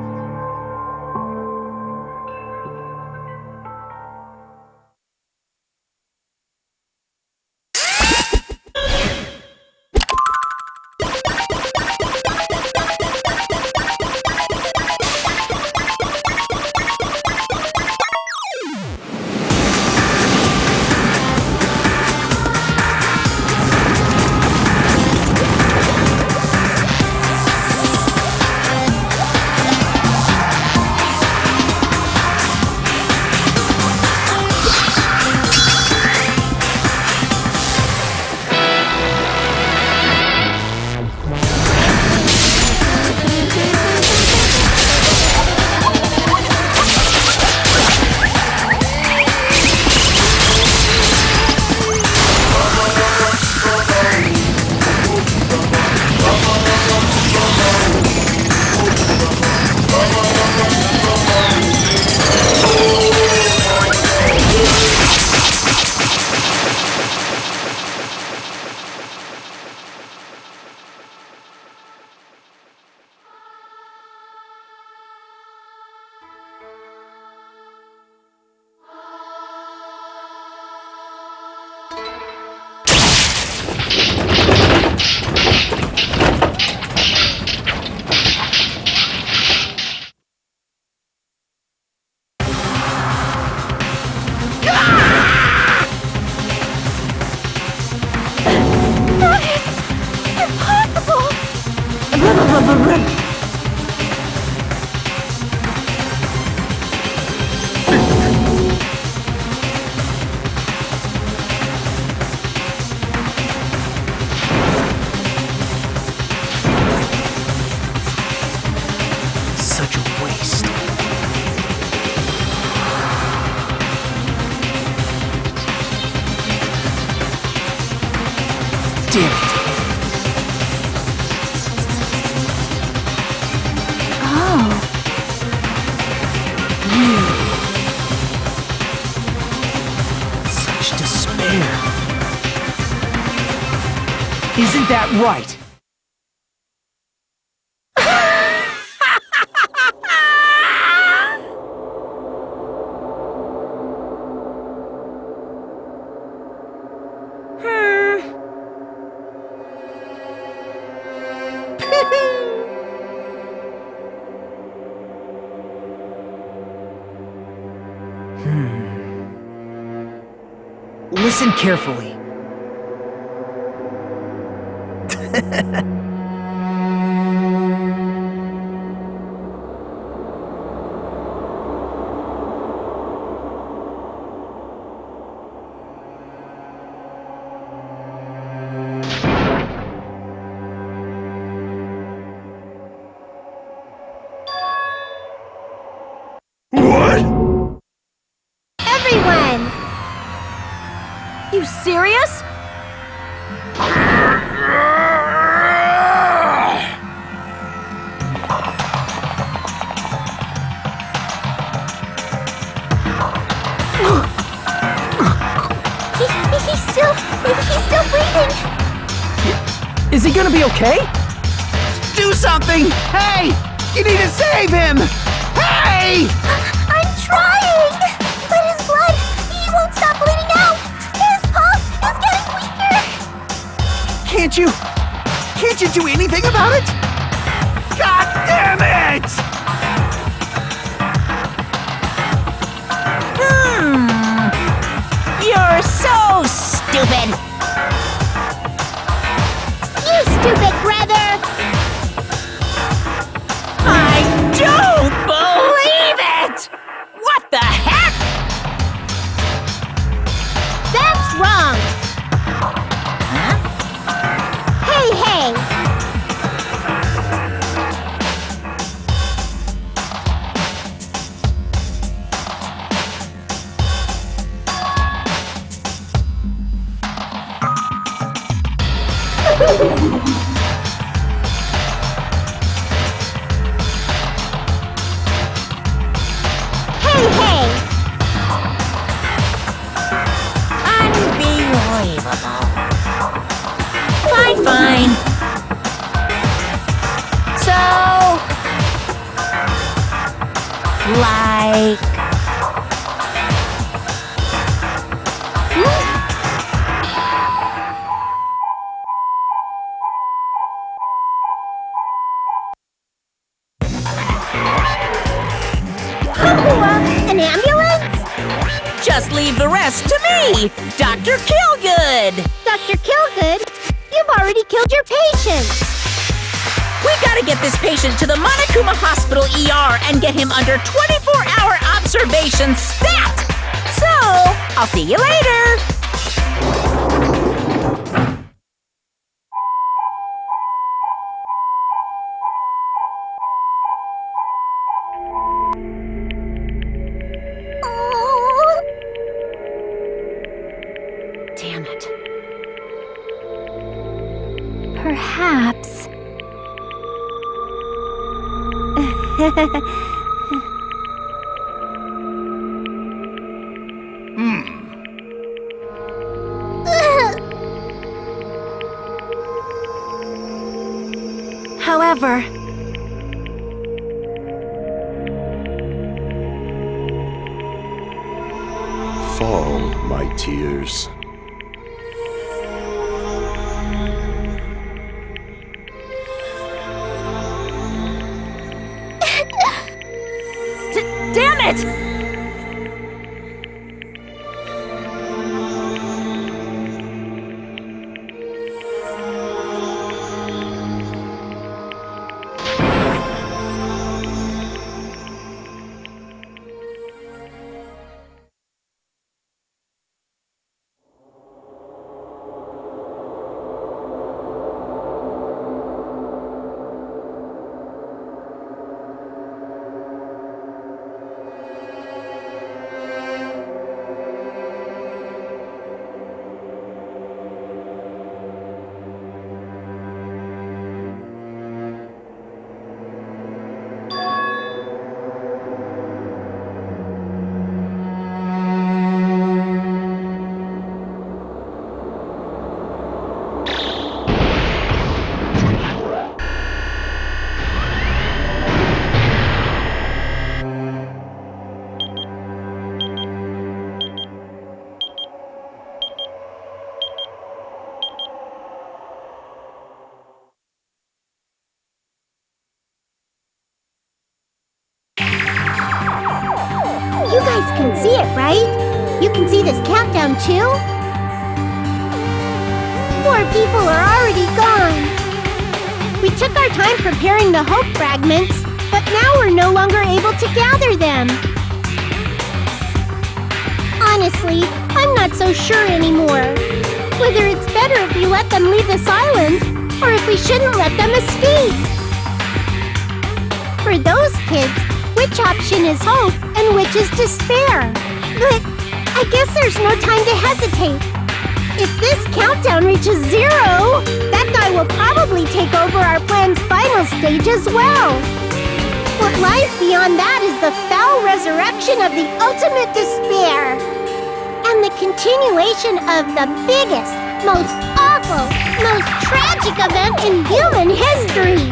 Such a waste. Damn it. Oh. Such despair. Isn't that right? Listen carefully. What? Everyone! You serious? He's still breathing. Is he gonna be okay? Do something! Hey! You need to save him! Hey! I'm trying! But his blood, he won't stop bleeding out! His pulse is getting weaker! Can't you do anything about it? God damn it! You're so stupid! You stupid brother! I don't believe it! What the heck? That's wrong! Hey, hey! Hey, hey! Unbelievable. Fine. So... like... An ambulance? Just leave the rest to me, Dr. Killgood! Dr. Killgood, you've already killed your patients! We gotta get this patient to the Monokuma Hospital ER and get him under 24-hour observation stat! So, I'll see you later! Oh. Damn it. Perhaps. However, Fall, my tears. damn it! can see this countdown too? More people are already gone. We took our time preparing the hope fragments, but now we're no longer able to gather them. Honestly, I'm not so sure anymore. Whether it's better if we let them leave this island, or if we shouldn't let them escape. For those kids, which option is hope and which is despair? But I guess there's no time to hesitate. If this countdown reaches 0, that guy will probably take over our plan's final stage as well. What lies beyond that is the foul resurrection of the ultimate despair. And the continuation of the biggest, most awful, most tragic event in human history.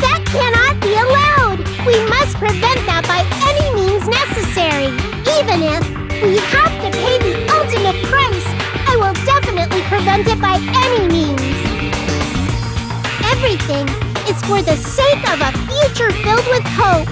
That cannot be allowed. We must prevent that by any means necessary. Even if we have to pay the ultimate price, I will definitely prevent it by any means. Everything is for the sake of a future filled with hope.